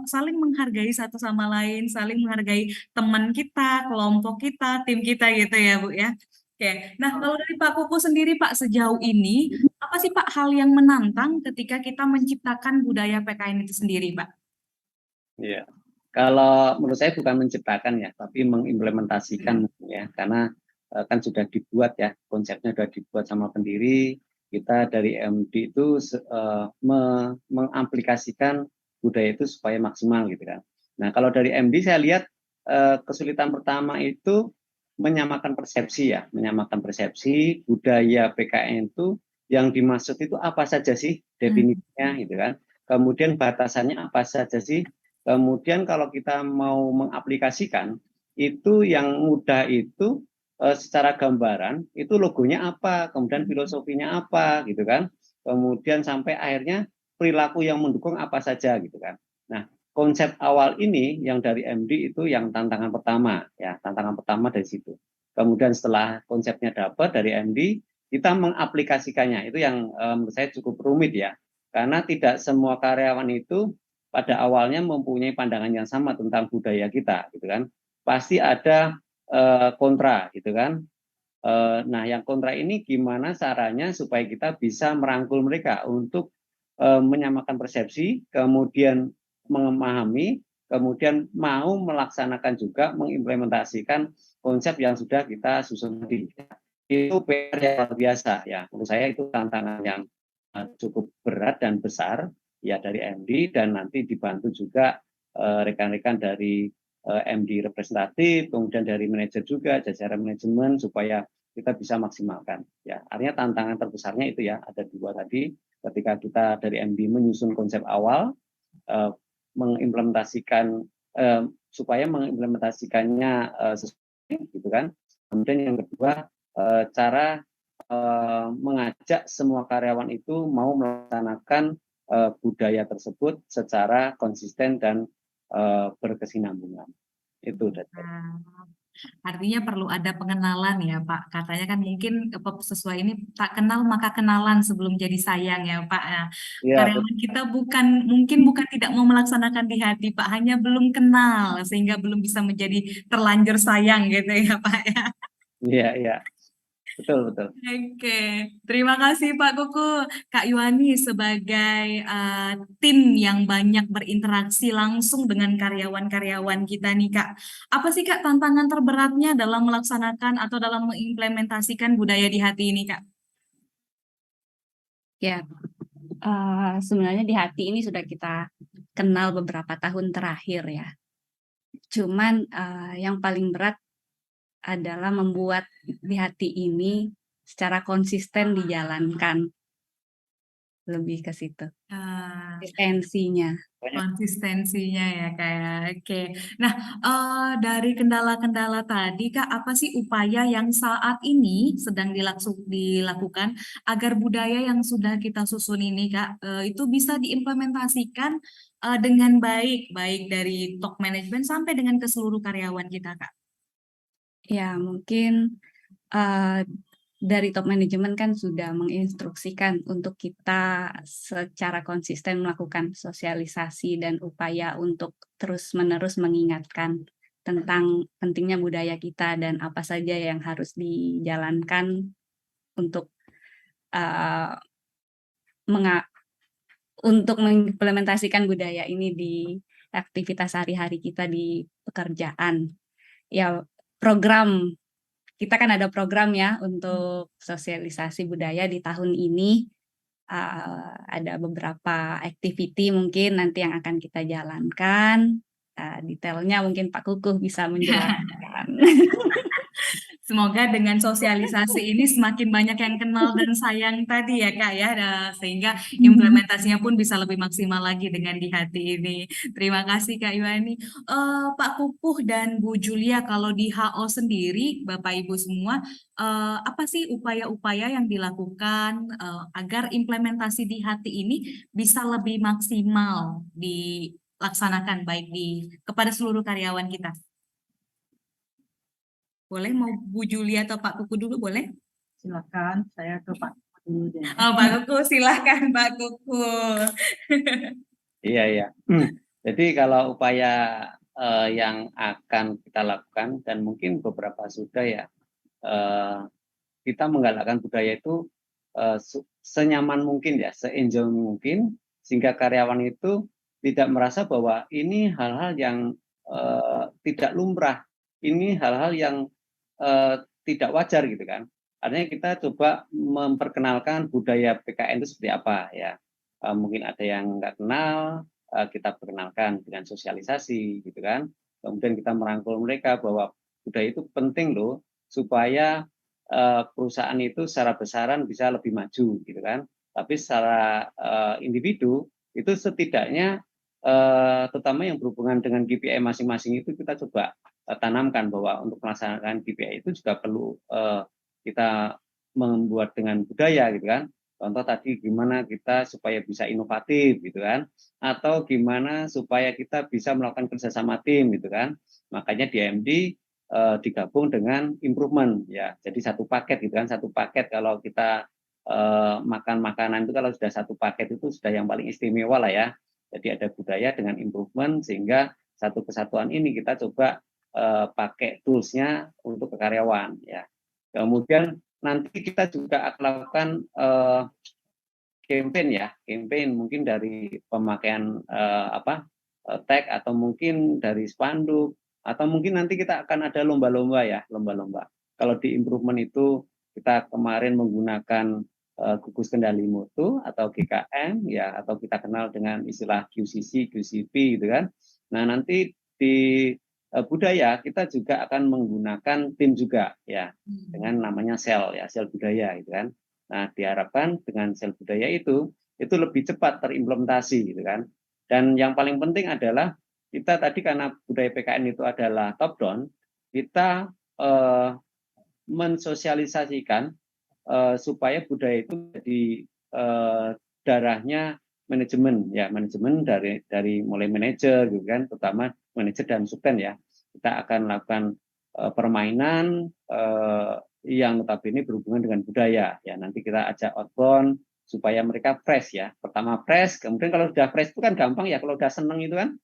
saling menghargai satu sama lain, saling menghargai teman kita, kelompok kita, tim kita gitu ya, Bu ya. Oke, nah kalau dari Pak Kuku sendiri, Pak, sejauh ini apa sih Pak hal yang menantang ketika kita menciptakan budaya PKN itu sendiri, Pak? Iya, kalau menurut saya bukan menciptakan ya, tapi mengimplementasikan ya, karena kan sudah dibuat ya, konsepnya sudah dibuat sama pendiri. Kita dari MD itu mengaplikasikan budaya itu supaya maksimal gitu kan. Nah, kalau dari MD saya lihat kesulitan pertama itu menyamakan persepsi ya, menyamakan persepsi budaya PKN itu yang dimaksud itu apa saja sih definisinya gitu kan. Kemudian batasannya apa saja sih. Kemudian kalau kita mau mengaplikasikan itu yang mudah itu secara gambaran itu logonya apa, kemudian filosofinya apa gitu kan. Kemudian sampai akhirnya perilaku yang mendukung apa saja gitu kan. Nah, konsep awal ini yang dari MD itu yang tantangan pertama ya, tantangan pertama dari situ. Kemudian setelah konsepnya dapat dari MD, kita mengaplikasikannya itu yang menurut saya cukup rumit ya, karena tidak semua karyawan itu pada awalnya mempunyai pandangan yang sama tentang budaya kita gitu kan. Pasti ada kontra gitu kan. Nah, yang kontra ini gimana caranya supaya kita bisa merangkul mereka untuk menyamakan persepsi, kemudian memahami, kemudian mau melaksanakan juga mengimplementasikan konsep yang sudah kita susun tadi. Itu PR yang luar biasa ya. Menurut saya itu tantangan yang cukup berat dan besar ya dari MD, dan nanti dibantu juga rekan-rekan dari MD representatif, kemudian dari manajer juga, jajaran manajemen supaya kita bisa maksimalkan. Ya, artinya tantangan terbesarnya itu ya ada dua tadi. Ketika kita dari MD menyusun konsep awal, mengimplementasikan supaya mengimplementasikannya sesuai gitu kan. Kemudian yang kedua cara mengajak semua karyawan itu mau melaksanakan budaya tersebut secara konsisten dan berkesinambungan. Itu. Artinya perlu ada pengenalan ya Pak. Katanya kan mungkin sesuai ini tak kenal maka kenalan sebelum jadi sayang ya Pak. Nah, Iya, karyawan kita mungkin bukan tidak mau melaksanakan di hati Pak, hanya belum kenal sehingga belum bisa menjadi terlanjur sayang gitu ya Pak ya. iya, iya, betul, betul. Oke, terima kasih Pak Kuku. Kak Yuani sebagai tim yang banyak berinteraksi langsung dengan karyawan-karyawan kita nih Kak. Apa sih Kak tantangan terberatnya dalam melaksanakan atau dalam mengimplementasikan budaya di hati ini Kak? Ya, sebenarnya di hati ini sudah kita kenal beberapa tahun terakhir ya. Cuman yang paling berat adalah membuat di hati ini secara konsisten dijalankan. Lebih ke situ. Ah, Konsistensinya. konsistensinya ya kayak oke. Nah, dari kendala-kendala tadi Kak, apa sih upaya yang saat ini sedang dilakukan agar budaya yang sudah kita susun ini Kak, itu bisa diimplementasikan dengan baik, baik dari top management sampai dengan ke seluruh karyawan kita Kak? Ya, mungkin uh, dari top manajemen kan sudah menginstruksikan untuk kita secara konsisten melakukan sosialisasi dan upaya untuk terus-menerus mengingatkan tentang pentingnya budaya kita dan apa saja yang harus dijalankan untuk uh, menga- untuk mengimplementasikan budaya ini di aktivitas sehari-hari kita di pekerjaan. Ya, program kita kan ada program ya untuk sosialisasi budaya di tahun ini. Ada beberapa activity mungkin nanti yang akan kita jalankan. Detailnya mungkin Pak Kukuh bisa menjelaskan. Semoga dengan sosialisasi ini semakin banyak yang kenal dan sayang tadi ya Kak ya, sehingga implementasinya pun bisa lebih maksimal lagi dengan di hati ini. Terima kasih Kak Yuani. Pak Kukuh dan Bu Julia, kalau di HO sendiri, Bapak Ibu semua, apa sih upaya-upaya yang dilakukan agar implementasi di hati ini bisa lebih maksimal dilaksanakan baik kepada seluruh karyawan kita? Boleh mau Bu Julia atau Pak Kuku dulu boleh? Silakan, saya ke Pak dulu deh. Oh, Pak Kuku silahkan Pak Kuku. Iya, iya. Jadi kalau upaya yang akan kita lakukan dan mungkin beberapa sudah ya, kita menggalakkan budaya itu senyaman mungkin ya, se-enjoy mungkin, sehingga karyawan itu tidak merasa bahwa ini hal-hal yang tidak lumrah, ini hal-hal yang tidak wajar gitu kan. Artinya kita coba memperkenalkan budaya PKN itu seperti apa ya. Mungkin ada yang nggak kenal, kita perkenalkan dengan sosialisasi gitu kan. Kemudian kita merangkul mereka bahwa budaya itu penting loh supaya perusahaan itu secara besaran bisa lebih maju gitu kan. Tapi secara individu itu setidaknya terutama yang berhubungan dengan KPI masing-masing itu kita coba tanamkan bahwa untuk melaksanakan KPI itu juga perlu kita membuat dengan budaya gitu kan. Contoh tadi gimana kita supaya bisa inovatif gitu kan, atau gimana supaya kita bisa melakukan kerjasama tim gitu kan. Makanya di MD digabung dengan improvement ya. Jadi satu paket gitu kan, satu paket kalau kita makan makanan itu kalau sudah satu paket itu sudah yang paling istimewa lah ya. Jadi ada budaya dengan improvement sehingga satu kesatuan ini kita coba pakai toolsnya untuk ke karyawan ya. Kemudian nanti kita juga akan lakukan campaign mungkin dari pemakaian tag atau mungkin dari spanduk atau mungkin nanti kita akan ada lomba-lomba ya, lomba-lomba. Kalau di improvement itu kita kemarin menggunakan gugus kendali mutu atau GKM ya, atau kita kenal dengan istilah QCC, QCP gitu kan. Nah, nanti di budaya kita juga akan menggunakan tim juga ya, dengan namanya sel ya, sel budaya gitu kan. Nah, diharapkan dengan sel budaya itu lebih cepat terimplementasi gitu kan. Dan yang paling penting adalah kita tadi karena budaya PKN itu adalah top down, kita mensosialisasikan supaya budaya itu jadi darahnya manajemen ya, manajemen dari mulai manajer gitu kan, terutama manajer dan subten ya. Kita akan lakukan permainan yang notabene berhubungan dengan budaya. Ya, nanti kita ajak outbound supaya mereka fresh ya. Pertama fresh, kemudian kalau sudah fresh itu kan gampang ya, kalau udah seneng itu kan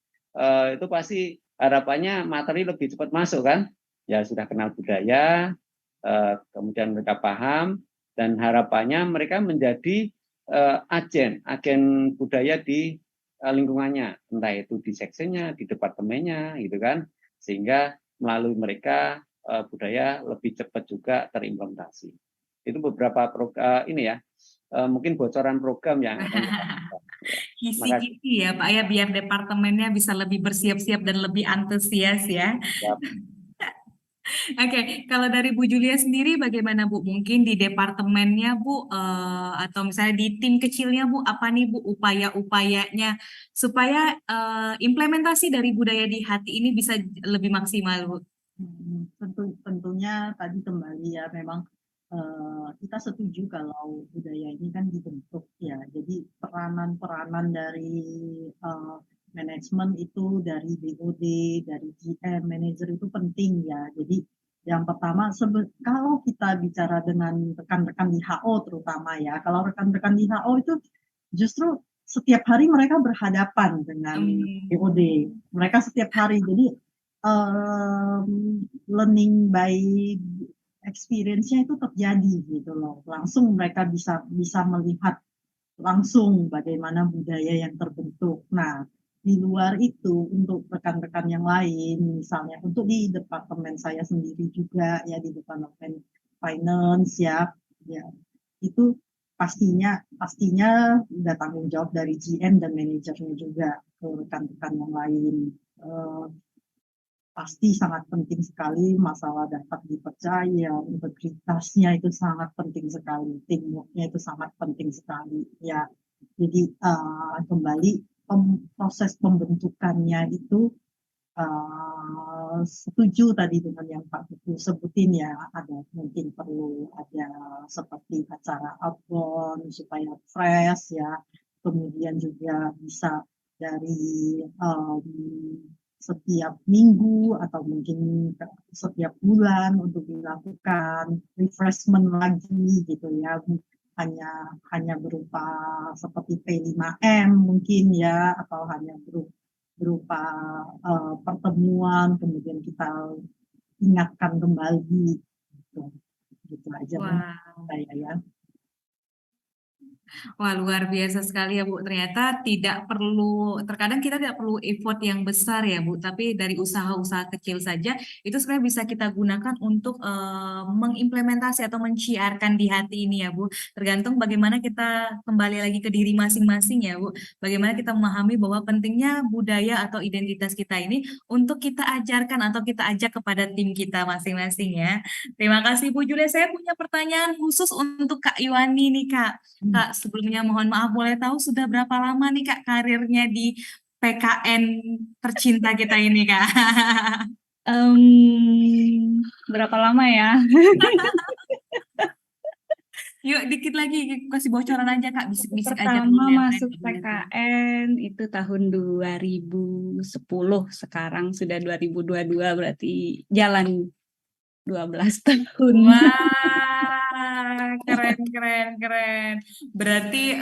itu pasti harapannya materi lebih cepat masuk kan. Ya sudah kenal budaya, kemudian mereka paham dan harapannya mereka menjadi agen budaya di lingkungannya, entah itu di seksinya, di departemennya gitu kan, sehingga melalui mereka budaya lebih cepat juga terimplementasi. Itu beberapa ini ya, mungkin bocoran program yang akan kita lakukan. Kisi-kisi ya Pak ya, biar departemennya bisa lebih bersiap-siap dan lebih antusias ya. Oke, kalau dari Bu Julia sendiri bagaimana Bu? Mungkin di departemennya Bu, atau misalnya di tim kecilnya Bu, apa nih Bu upaya-upayanya supaya implementasi dari budaya di hati ini bisa lebih maksimal Bu? Tentunya tadi kembali ya, memang kita setuju kalau budaya ini kan dibentuk ya. Jadi peranan-peranan dari manajemen itu, dari BOD, dari GM, manajer itu penting ya. Jadi yang pertama, kalau kita bicara dengan rekan-rekan di HO terutama ya, kalau rekan-rekan di HO itu justru setiap hari mereka berhadapan dengan BOD. Mereka setiap hari, jadi learning by experience-nya itu terjadi gitu loh. Langsung mereka bisa melihat langsung bagaimana budaya yang terbentuk. Nah, di luar itu untuk rekan-rekan yang lain, misalnya untuk di departemen saya sendiri juga ya, di departemen finance ya itu pastinya udah tanggung jawab dari GM dan manajernya juga ke rekan-rekan yang lain. Pasti sangat penting sekali masalah dapat dipercaya, integritasnya itu sangat penting sekali, teamwork-nya itu sangat penting sekali ya. Jadi kembali proses pembentukannya itu setuju tadi dengan yang Pak Kuku sebutin ya, ada mungkin perlu ada seperti acara outbound supaya fresh ya, kemudian juga bisa dari setiap minggu atau mungkin setiap bulan untuk dilakukan refreshment lagi gitu ya, hanya berupa seperti P5M mungkin ya, atau hanya berupa pertemuan kemudian kita ingatkan kembali gitu aja saya ya. Wah, luar biasa sekali ya Bu. Ternyata terkadang kita tidak perlu effort yang besar ya Bu, tapi dari usaha-usaha kecil saja itu sebenarnya bisa kita gunakan untuk mengimplementasi atau menciarkan di hati ini ya Bu. Tergantung bagaimana kita kembali lagi ke diri masing-masing ya Bu. Bagaimana kita memahami bahwa pentingnya budaya atau identitas kita ini untuk kita ajarkan atau kita ajak kepada tim kita masing-masing ya. Terima kasih Bu Julia. Saya punya pertanyaan khusus untuk Kak Iwani nih Kak. Kak, sebelumnya mohon maaf, boleh tahu sudah berapa lama nih Kak karirnya di PKN tercinta kita ini Kak? Berapa lama ya? Yuk dikit lagi, kasih bocoran aja Kak, bisik-bisik aja. Pertama masuk PKN itu tahun 2010, sekarang sudah 2022, berarti jalan 12 tahun. Wah, keren. Berarti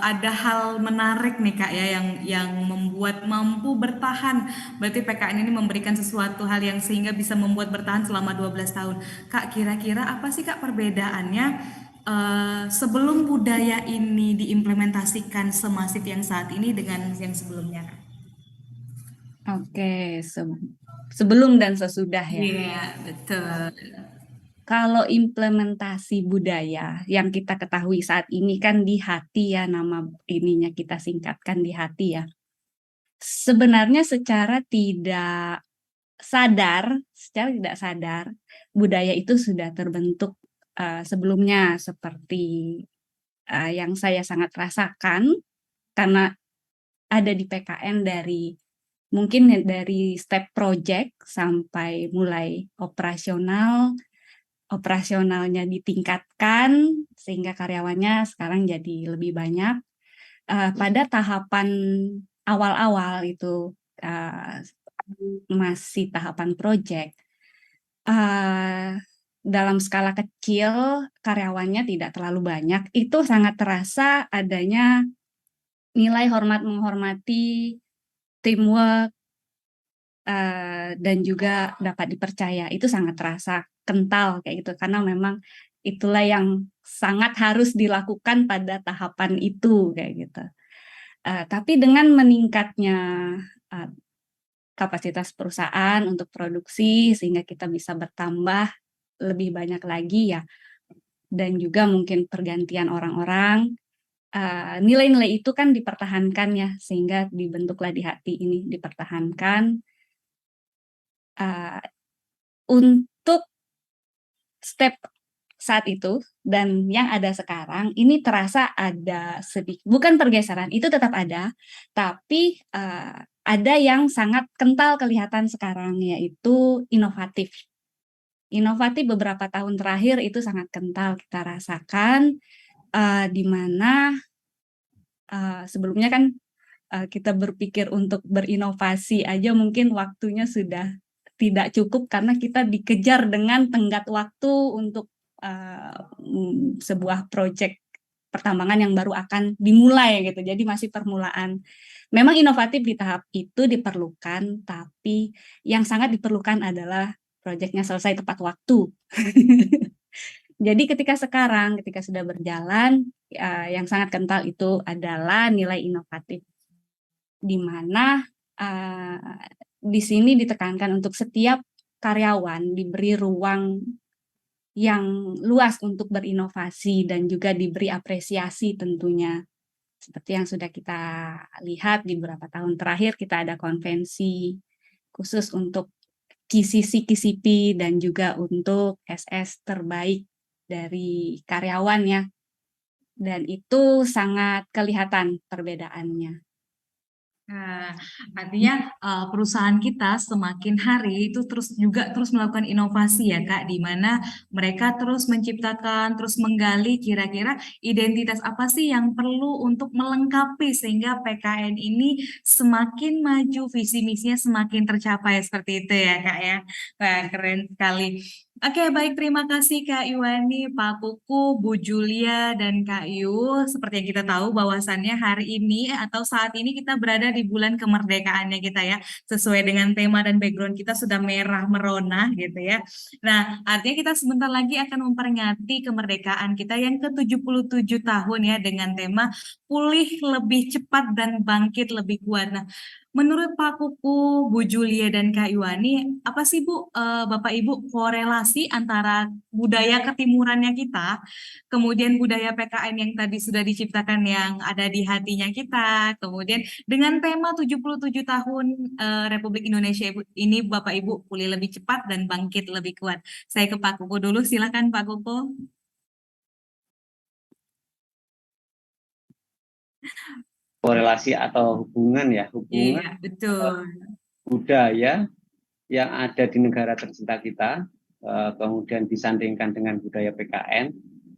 ada hal menarik nih Kak ya yang membuat mampu bertahan. Berarti PKN ini memberikan sesuatu hal yang sehingga bisa membuat bertahan selama 12 tahun. Kak, kira-kira apa sih Kak perbedaannya sebelum budaya ini diimplementasikan semasif yang saat ini dengan yang sebelumnya Kak? Oke, sebelum dan sesudah ya. Iya, betul. Kalau implementasi budaya yang kita ketahui saat ini kan di hati ya, nama ininya kita singkatkan di hati ya. Sebenarnya secara tidak sadar, budaya itu sudah terbentuk sebelumnya, seperti yang saya sangat rasakan karena ada di PKN mungkin dari step project sampai mulai operasionalnya ditingkatkan sehingga karyawannya sekarang jadi lebih banyak. Pada tahapan awal-awal itu masih tahapan project, dalam skala kecil, karyawannya tidak terlalu banyak, itu sangat terasa adanya nilai hormat menghormati, teamwork, dan juga dapat dipercaya. Itu sangat terasa kental kayak gitu, karena memang itulah yang sangat harus dilakukan pada tahapan itu kayak gitu. Tapi dengan meningkatnya kapasitas perusahaan untuk produksi sehingga kita bisa bertambah lebih banyak lagi ya, dan juga mungkin pergantian orang-orang, nilai-nilai itu kan dipertahankan ya, sehingga dibentuklah di hati ini, dipertahankan untuk step saat itu dan yang ada sekarang ini terasa ada sedikit, bukan pergeseran, itu tetap ada, tapi ada yang sangat kental kelihatan sekarang, yaitu inovatif. Inovatif beberapa tahun terakhir itu sangat kental kita rasakan, di mana sebelumnya kan kita berpikir untuk berinovasi aja mungkin waktunya sudah tidak cukup karena kita dikejar dengan tenggat waktu untuk sebuah proyek pertambangan yang baru akan dimulai gitu. Jadi masih permulaan. Memang inovatif di tahap itu diperlukan, tapi yang sangat diperlukan adalah proyeknya selesai tepat waktu. Jadi ketika sudah berjalan, yang sangat kental itu adalah nilai inovatif, di mana di sini ditekankan untuk setiap karyawan diberi ruang yang luas untuk berinovasi dan juga diberi apresiasi tentunya. Seperti yang sudah kita lihat di beberapa tahun terakhir, kita ada konvensi khusus untuk KCC-KCP dan juga untuk SS terbaik dari karyawan ya. Dan itu sangat kelihatan perbedaannya. Nah, artinya perusahaan kita semakin hari itu terus melakukan inovasi ya Kak, di mana mereka terus menciptakan, terus menggali kira-kira identitas apa sih yang perlu untuk melengkapi sehingga PKN ini semakin maju, visi misinya semakin tercapai seperti itu ya Kak ya. Wah, keren sekali. Oke, baik, terima kasih Kak Iwani, Pak Kuku, Bu Julia, dan Kak Yu. Seperti yang kita tahu bahwasannya hari ini atau saat ini kita berada di bulan kemerdekaannya kita ya. Sesuai dengan tema dan background kita sudah merah merona gitu ya. Nah, artinya kita sebentar lagi akan memperingati kemerdekaan kita yang ke-77 tahun ya dengan tema pulih lebih cepat dan bangkit lebih kuat. Nah, menurut Pak Kuku, Bu Julia, dan Kak Iwani, apa sih Bu, Bapak Ibu, korelasi antara budaya ketimurannya kita, kemudian budaya PKN yang tadi sudah diciptakan yang ada di hatinya kita, kemudian dengan tema 77 tahun Republik Indonesia ini, Bapak Ibu, pulih lebih cepat dan bangkit lebih kuat. Saya ke Pak Kuku dulu, silakan Pak Kuku. Korelasi atau hubungan ya, hubungan Iya, betul. budaya yang ada di negara tercinta kita, kemudian disandingkan dengan budaya PKN,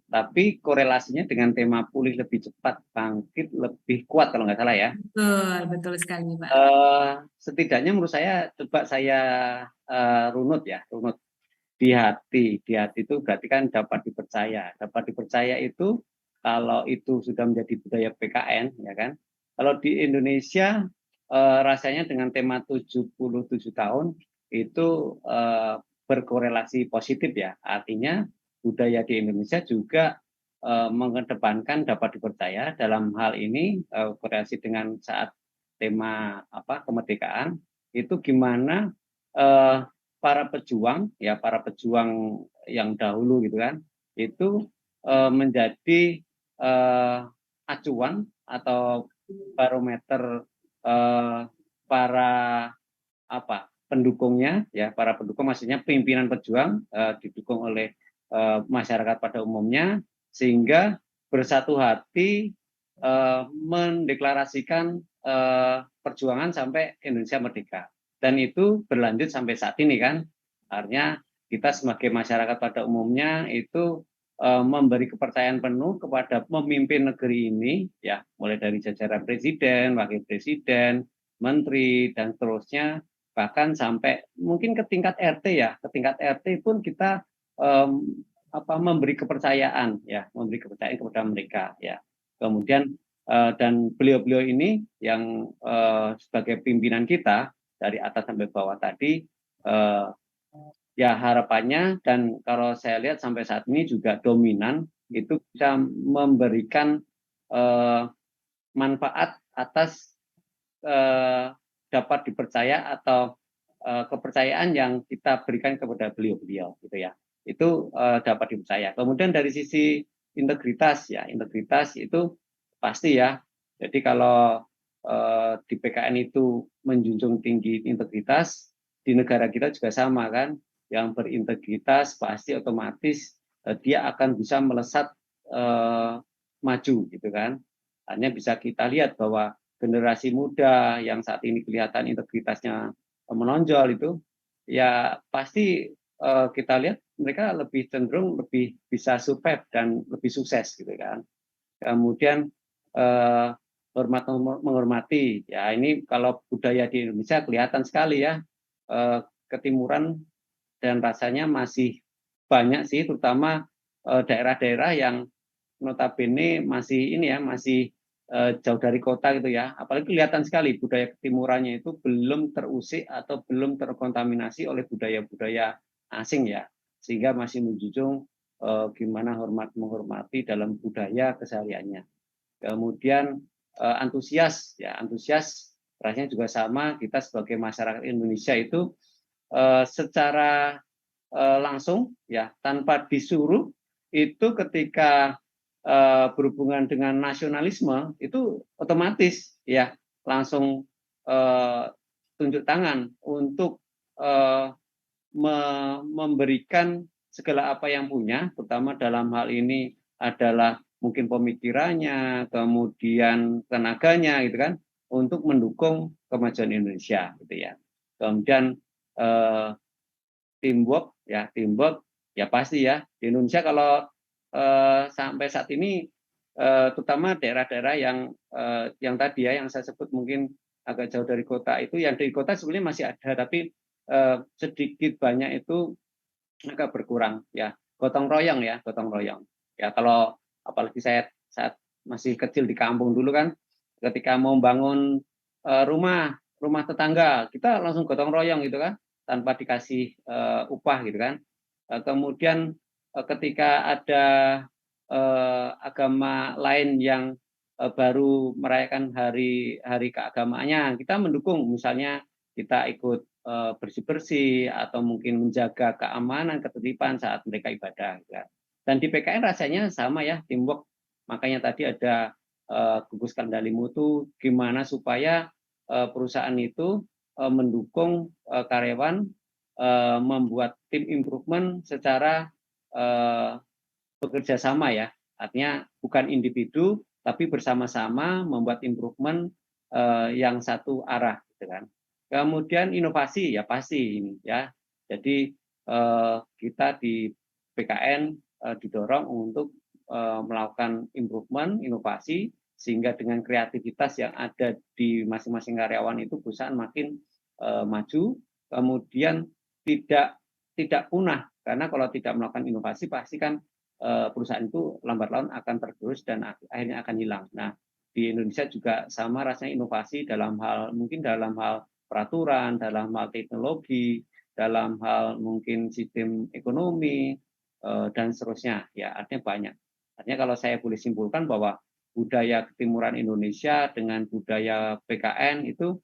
tapi korelasinya dengan tema pulih lebih cepat, bangkit lebih kuat kalau nggak salah ya. Betul, betul sekali Pak. Setidaknya menurut saya, coba saya runut di hati itu berarti kan dapat dipercaya itu kalau itu sudah menjadi budaya PKN ya kan. Kalau di Indonesia rasanya dengan tema 77 tahun itu berkorelasi positif ya, artinya budaya di Indonesia juga mengedepankan dapat dipercaya. Dalam hal ini korelasi dengan saat tema kemerdekaan itu gimana para pejuang yang dahulu gitu kan, itu menjadi acuan atau barometer para pendukungnya ya, para pendukung maksudnya pimpinan pejuang didukung oleh masyarakat pada umumnya, sehingga bersatu hati mendeklarasikan perjuangan sampai Indonesia merdeka. Dan itu berlanjut sampai saat ini kan. Artinya kita sebagai masyarakat pada umumnya itu memberi kepercayaan penuh kepada pemimpin negeri ini ya, mulai dari jajaran presiden, wakil presiden, menteri dan seterusnya, bahkan sampai mungkin ke tingkat RT ya, ke tingkat RT pun kita memberi kepercayaan ya, memberi kepercayaan kepada mereka ya. Kemudian dan beliau-beliau ini yang sebagai pimpinan kita dari atas sampai bawah tadi, ya harapannya, dan kalau saya lihat sampai saat ini juga dominan itu bisa memberikan manfaat atas dapat dipercaya atau kepercayaan yang kita berikan kepada beliau-beliau gitu ya, itu dapat dipercaya. Kemudian dari sisi integritas ya, integritas itu pasti ya. Jadi kalau di PKN itu menjunjung tinggi integritas, di negara kita juga sama kan, yang berintegritas pasti otomatis dia akan bisa melesat maju gitu kan. Hanya bisa kita lihat bahwa generasi muda yang saat ini kelihatan integritasnya menonjol itu, ya pasti kita lihat mereka lebih cenderung lebih bisa survive dan lebih sukses gitu kan. Kemudian hormat menghormati, ya ini kalau budaya di Indonesia kelihatan sekali ya, ketimuran dan rasanya masih banyak sih, terutama daerah-daerah yang notabene masih ini ya, masih jauh dari kota gitu ya. Apalagi kelihatan sekali budaya ketimurannya itu belum terusik atau belum terkontaminasi oleh budaya-budaya asing ya, sehingga masih menjunjung gimana hormat menghormati dalam budaya kesehariannya. Kemudian antusias ya, antusias rasanya juga sama. Kita sebagai masyarakat Indonesia itu secara langsung ya, tanpa disuruh, itu ketika berhubungan dengan nasionalisme itu otomatis ya langsung tunjuk tangan untuk memberikan segala apa yang punya, terutama dalam hal ini adalah mungkin pemikirannya, kemudian tenaganya gitu kan, untuk mendukung kemajuan Indonesia gitu ya. Kemudian teamwork ya pasti ya di Indonesia kalau sampai saat ini terutama daerah-daerah yang tadi ya yang saya sebut mungkin agak jauh dari kota, itu yang dari kota sebenarnya masih ada, tapi sedikit banyak itu agak berkurang ya. Gotong royong ya kalau apalagi saya saat masih kecil di kampung dulu kan, ketika mau bangun rumah tetangga kita langsung gotong royong gitu kan, tanpa dikasih upah gitu kan. Kemudian ketika ada agama lain yang baru merayakan hari keagamaannya, kita mendukung, misalnya kita ikut bersih-bersih atau mungkin menjaga keamanan, ketertiban saat mereka ibadah. Dan di PKN rasanya sama ya, teamwork. Makanya tadi ada gugus kendali mutu, gimana supaya perusahaan itu mendukung karyawan membuat tim improvement secara bekerja sama ya, artinya bukan individu tapi bersama-sama membuat improvement yang satu arah gitu kan. Kemudian inovasi ya pasti ini ya, jadi kita di PKN didorong untuk melakukan improvement, inovasi, sehingga dengan kreativitas yang ada di masing-masing karyawan itu perusahaan makin maju, kemudian tidak punah, karena kalau tidak melakukan inovasi pasti kan perusahaan itu lambat laun akan tergerus dan akhirnya akan hilang. Nah, di Indonesia juga sama rasanya, inovasi dalam hal peraturan, dalam hal teknologi, dalam hal mungkin sistem ekonomi dan seterusnya ya, artinya banyak. Artinya kalau saya boleh simpulkan bahwa budaya ketimuran Indonesia dengan budaya PKN itu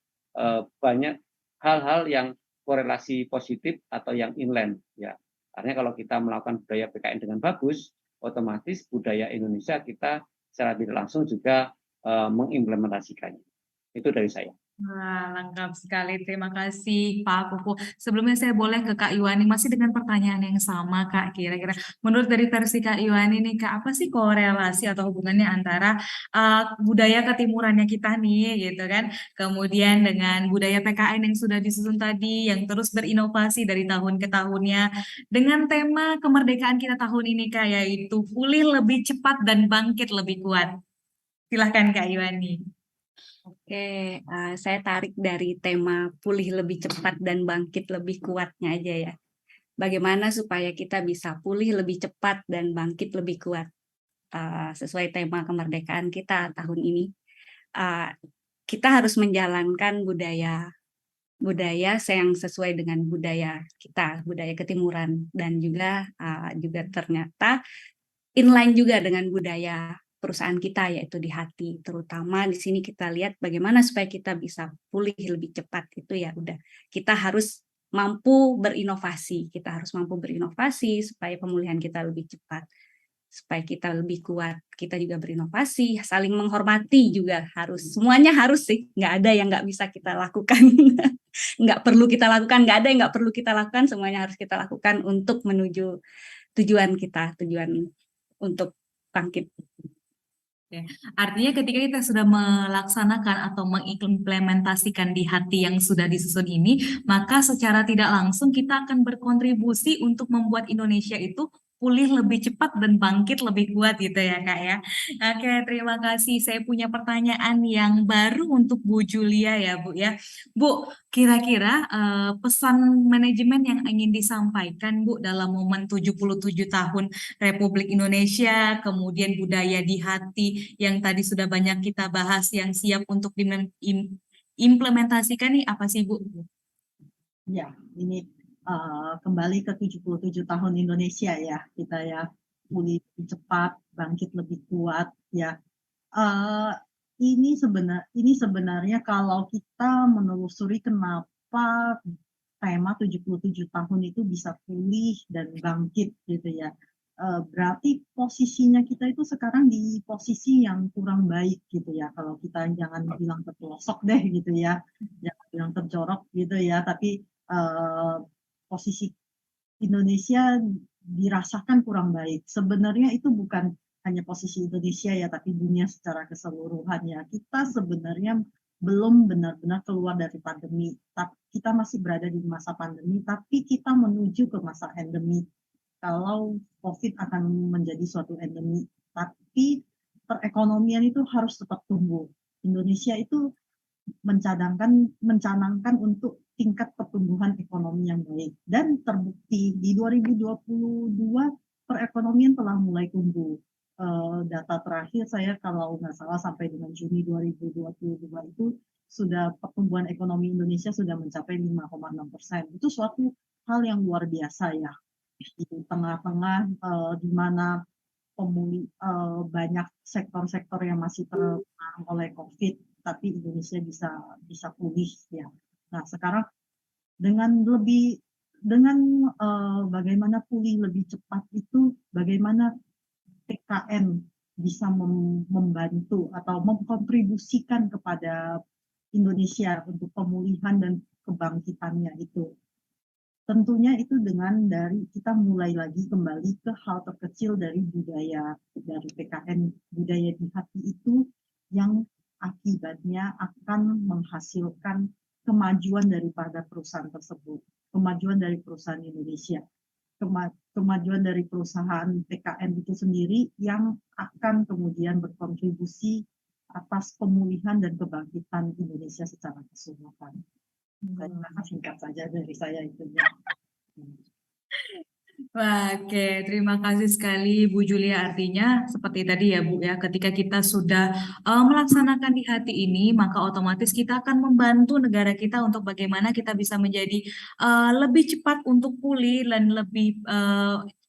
banyak hal-hal yang korelasi positif atau yang inland ya. Artinya kalau kita melakukan budaya PKN dengan bagus, otomatis budaya Indonesia kita secara tidak langsung juga mengimplementasikannya. Itu dari saya. Wah, lengkap sekali. Terima kasih Pak Kuku. Sebelumnya saya boleh ke Kak Iwani, masih dengan pertanyaan yang sama Kak. Kira-kira menurut dari versi Kak Iwani nih Kak, apa sih korelasi atau hubungannya antara budaya ketimurannya kita nih gitu kan, kemudian dengan budaya PKN yang sudah disusun tadi, yang terus berinovasi dari tahun ke tahunnya, dengan tema kemerdekaan kita tahun ini Kak, yaitu pulih lebih cepat dan bangkit lebih kuat. Silahkan Kak Iwani. Oke, saya tarik dari tema pulih lebih cepat dan bangkit lebih kuatnya aja ya. Bagaimana supaya kita bisa pulih lebih cepat dan bangkit lebih kuat, sesuai tema kemerdekaan kita tahun ini. Kita harus menjalankan budaya budaya yang sesuai dengan budaya kita, budaya ketimuran, dan juga ternyata inline juga dengan budaya perusahaan kita, yaitu di hati. Terutama di sini kita lihat bagaimana supaya kita bisa pulih lebih cepat, itu ya udah kita harus mampu berinovasi. Kita harus mampu berinovasi supaya pemulihan kita lebih cepat, supaya kita lebih kuat. Kita juga berinovasi, saling menghormati juga harus. Semuanya harus sih, nggak ada yang nggak bisa kita lakukan. Nggak perlu kita lakukan, nggak ada yang nggak perlu kita lakukan, semuanya harus kita lakukan untuk menuju tujuan kita, tujuan untuk bangkit. Artinya ketika kita sudah melaksanakan atau mengimplementasikan di hati yang sudah disusun ini, maka secara tidak langsung kita akan berkontribusi untuk membuat Indonesia itu pulih lebih cepat dan bangkit lebih kuat gitu ya Kak ya. Oke, terima kasih. Saya punya pertanyaan yang baru untuk Bu Julia ya Bu ya. Bu, kira-kira pesan manajemen yang ingin disampaikan Bu dalam momen 77 tahun Republik Indonesia, kemudian budaya di hati yang tadi sudah banyak kita bahas yang siap untuk diimplementasikan nih apa sih Bu? Ya, ini kembali ke 77 tahun Indonesia ya, kita ya pulih lebih cepat, bangkit lebih kuat ya. Eh, ini sebenarnya kalau kita menelusuri kenapa tema 77 tahun itu bisa pulih dan bangkit gitu ya. Berarti posisinya kita itu sekarang di posisi yang kurang baik gitu ya. Kalau kita jangan bilang terpelosok deh gitu ya, jangan bilang terjorok gitu ya, tapi posisi Indonesia dirasakan kurang baik. Sebenarnya itu bukan hanya posisi Indonesia ya, tapi dunia secara keseluruhannya. Kita sebenarnya belum benar-benar keluar dari pandemi. Kita masih berada di masa pandemi, tapi kita menuju ke masa endemi. Kalau COVID akan menjadi suatu endemi, tapi perekonomian itu harus tetap tumbuh. Indonesia itu mencanangkan untuk tingkat pertumbuhan ekonomi yang baik, dan terbukti di 2022 perekonomian telah mulai tumbuh. Data terakhir saya kalau nggak salah sampai dengan Juni 2022 itu sudah pertumbuhan ekonomi Indonesia sudah mencapai 5,6%. Itu suatu hal yang luar biasa ya, di tengah-tengah di mana banyak sektor-sektor yang masih terpengaruh oleh COVID, tapi Indonesia bisa pulih ya. Nah sekarang dengan bagaimana pulih lebih cepat itu, bagaimana PKN bisa membantu atau mengkontribusikan kepada Indonesia untuk pemulihan dan kebangkitannya itu. Tentunya itu dengan dari kita mulai lagi kembali ke hal terkecil dari budaya, dari PKN, budaya di hati itu yang akibatnya akan menghasilkan kemajuan daripada perusahaan tersebut, kemajuan dari perusahaan Indonesia, kemajuan dari perusahaan PKN itu sendiri yang akan kemudian berkontribusi atas pemulihan dan kebangkitan Indonesia secara keseluruhan. Singkat saja dari saya itu. Wah, oke, terima kasih sekali Bu Julia. Artinya seperti tadi ya Bu ya, ketika kita sudah melaksanakan di hati ini, maka otomatis kita akan membantu negara kita untuk bagaimana kita bisa menjadi lebih cepat untuk pulih dan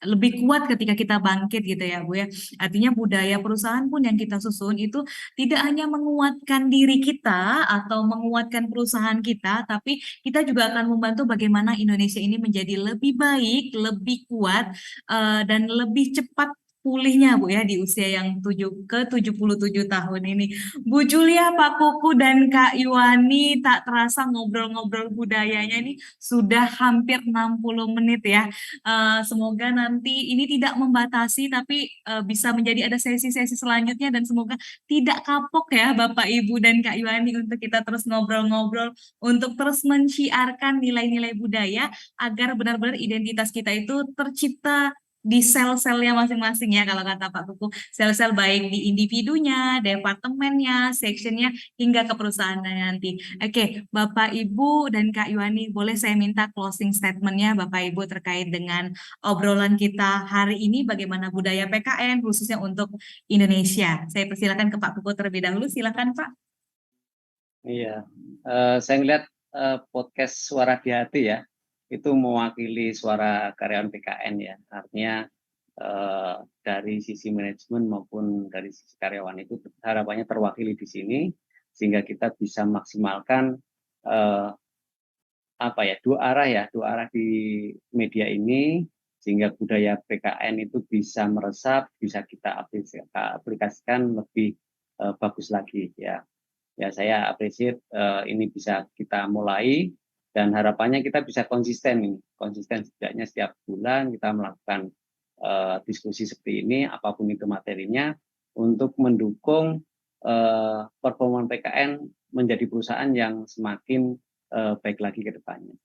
lebih kuat ketika kita bangkit gitu ya Bu ya. Artinya budaya perusahaan pun yang kita susun itu tidak hanya menguatkan diri kita atau menguatkan perusahaan kita, tapi kita juga akan membantu bagaimana Indonesia ini menjadi lebih baik, lebih kuat, dan lebih cepat pulihnya Bu ya di usia yang 77 tahun ini. Bu Julia, Pak Kuku dan Kak Iwani, tak terasa ngobrol-ngobrol budayanya ini sudah hampir 60 menit ya. Semoga nanti ini tidak membatasi tapi bisa menjadi ada sesi-sesi selanjutnya, dan semoga tidak kapok ya Bapak Ibu dan Kak Iwani untuk kita terus ngobrol-ngobrol, untuk terus menciarkan nilai-nilai budaya agar benar-benar identitas kita itu tercipta di sel-selnya masing-masing ya kalau kata Pak Kuku, sel-sel baik di individunya, departemennya, sectionnya, hingga ke perusahaannya nanti. Oke, Bapak Ibu dan Kak Yuani, boleh saya minta closing statement-nya Bapak Ibu terkait dengan obrolan kita hari ini bagaimana budaya PKN khususnya untuk Indonesia. Saya persilakan ke Pak Kuku terlebih dahulu, silakan Pak. Iya, saya ngelihat podcast Suara di Hati ya, itu mewakili suara karyawan PKN ya. Artinya dari sisi manajemen maupun dari sisi karyawan itu harapannya terwakili di sini, sehingga kita bisa maksimalkan dua arah di media ini, sehingga budaya PKN itu bisa meresap, bisa kita aplikasikan lebih bagus lagi ya. Ya, saya appreciate ini bisa kita mulai, dan harapannya kita bisa konsisten setidaknya setiap bulan kita melakukan diskusi seperti ini, apapun itu materinya, untuk mendukung performa PKN menjadi perusahaan yang semakin baik lagi ke depannya.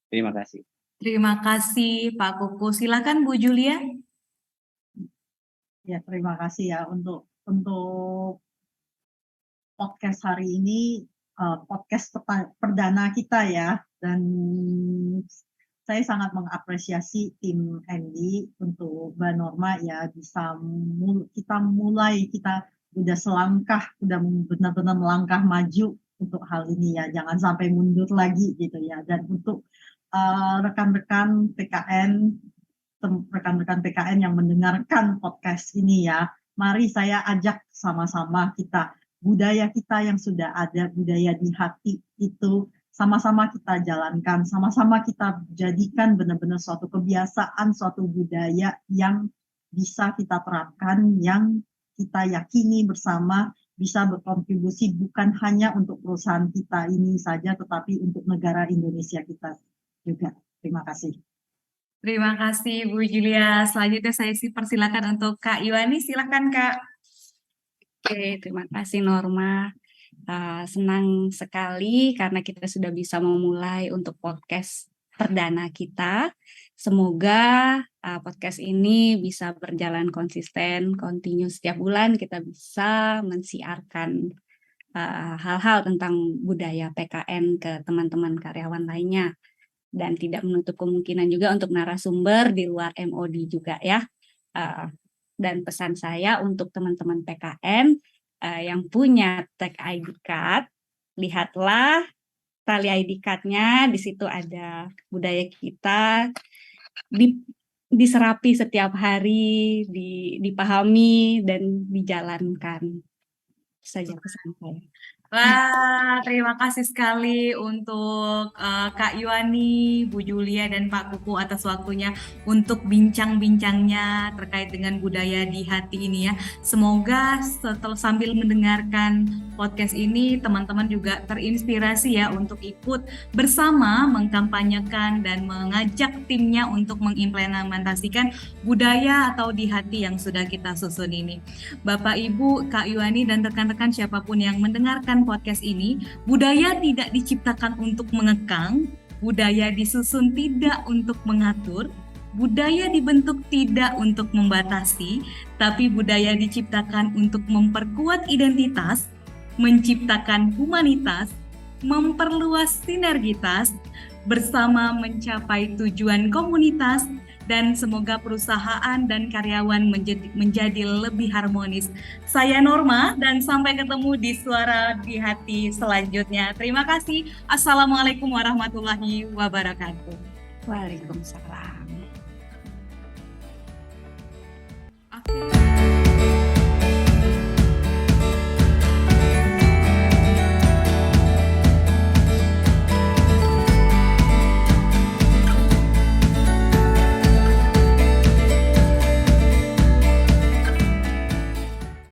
Terima kasih. Terima kasih Pak Kuku. Silakan Bu Julia. Ya, terima kasih ya untuk podcast hari ini, podcast perdana kita ya, dan saya sangat mengapresiasi tim Andy untuk Mbak Norma ya, bisa kita udah selangkah, udah benar-benar melangkah maju untuk hal ini ya, jangan sampai mundur lagi gitu ya. Dan untuk rekan-rekan PKN yang mendengarkan podcast ini ya, mari saya ajak sama-sama budaya kita yang sudah ada, budaya di hati itu sama-sama kita jalankan, sama-sama kita jadikan benar-benar suatu kebiasaan, suatu budaya yang bisa kita terapkan, yang kita yakini bersama bisa berkontribusi bukan hanya untuk perusahaan kita ini saja, tetapi untuk negara Indonesia kita juga. Terima kasih. Terima kasih Bu Julia. Selanjutnya saya persilakan untuk Kak Yuani. Silakan Kak. Oke, terima kasih Norma. Senang sekali karena kita sudah bisa memulai untuk podcast perdana kita. Semoga podcast ini bisa berjalan konsisten, kontinu setiap bulan kita bisa mensiarkan hal-hal tentang budaya PKN ke teman-teman karyawan lainnya. Dan tidak menutup kemungkinan juga untuk narasumber di luar MOD juga ya. Dan pesan saya untuk teman-teman PKN yang punya tag ID card, lihatlah tali ID card-nya, di situ ada budaya kita, diserapi setiap hari, dipahami dan dijalankan. Itu saja pesan saya. Wah, terima kasih sekali untuk Kak Yuani, Bu Julia, dan Pak Kuku atas waktunya untuk bincang-bincangnya terkait dengan budaya di hati ini ya. Semoga sambil mendengarkan podcast ini, teman-teman juga terinspirasi ya untuk ikut bersama mengkampanyekan dan mengajak timnya untuk mengimplementasikan budaya atau di hati yang sudah kita susun ini. Bapak, Ibu, Kak Yuani, dan rekan-rekan siapapun yang mendengarkan podcast ini, budaya tidak diciptakan untuk mengekang, budaya disusun tidak untuk mengatur, budaya dibentuk tidak untuk membatasi, tapi budaya diciptakan untuk memperkuat identitas, menciptakan humanitas, memperluas sinergitas, bersama mencapai tujuan komunitas, dan semoga perusahaan dan karyawan menjadi lebih harmonis. Saya Norma, dan sampai ketemu di Suara di Hati selanjutnya. Terima kasih. Assalamualaikum warahmatullahi wabarakatuh. Waalaikumsalam.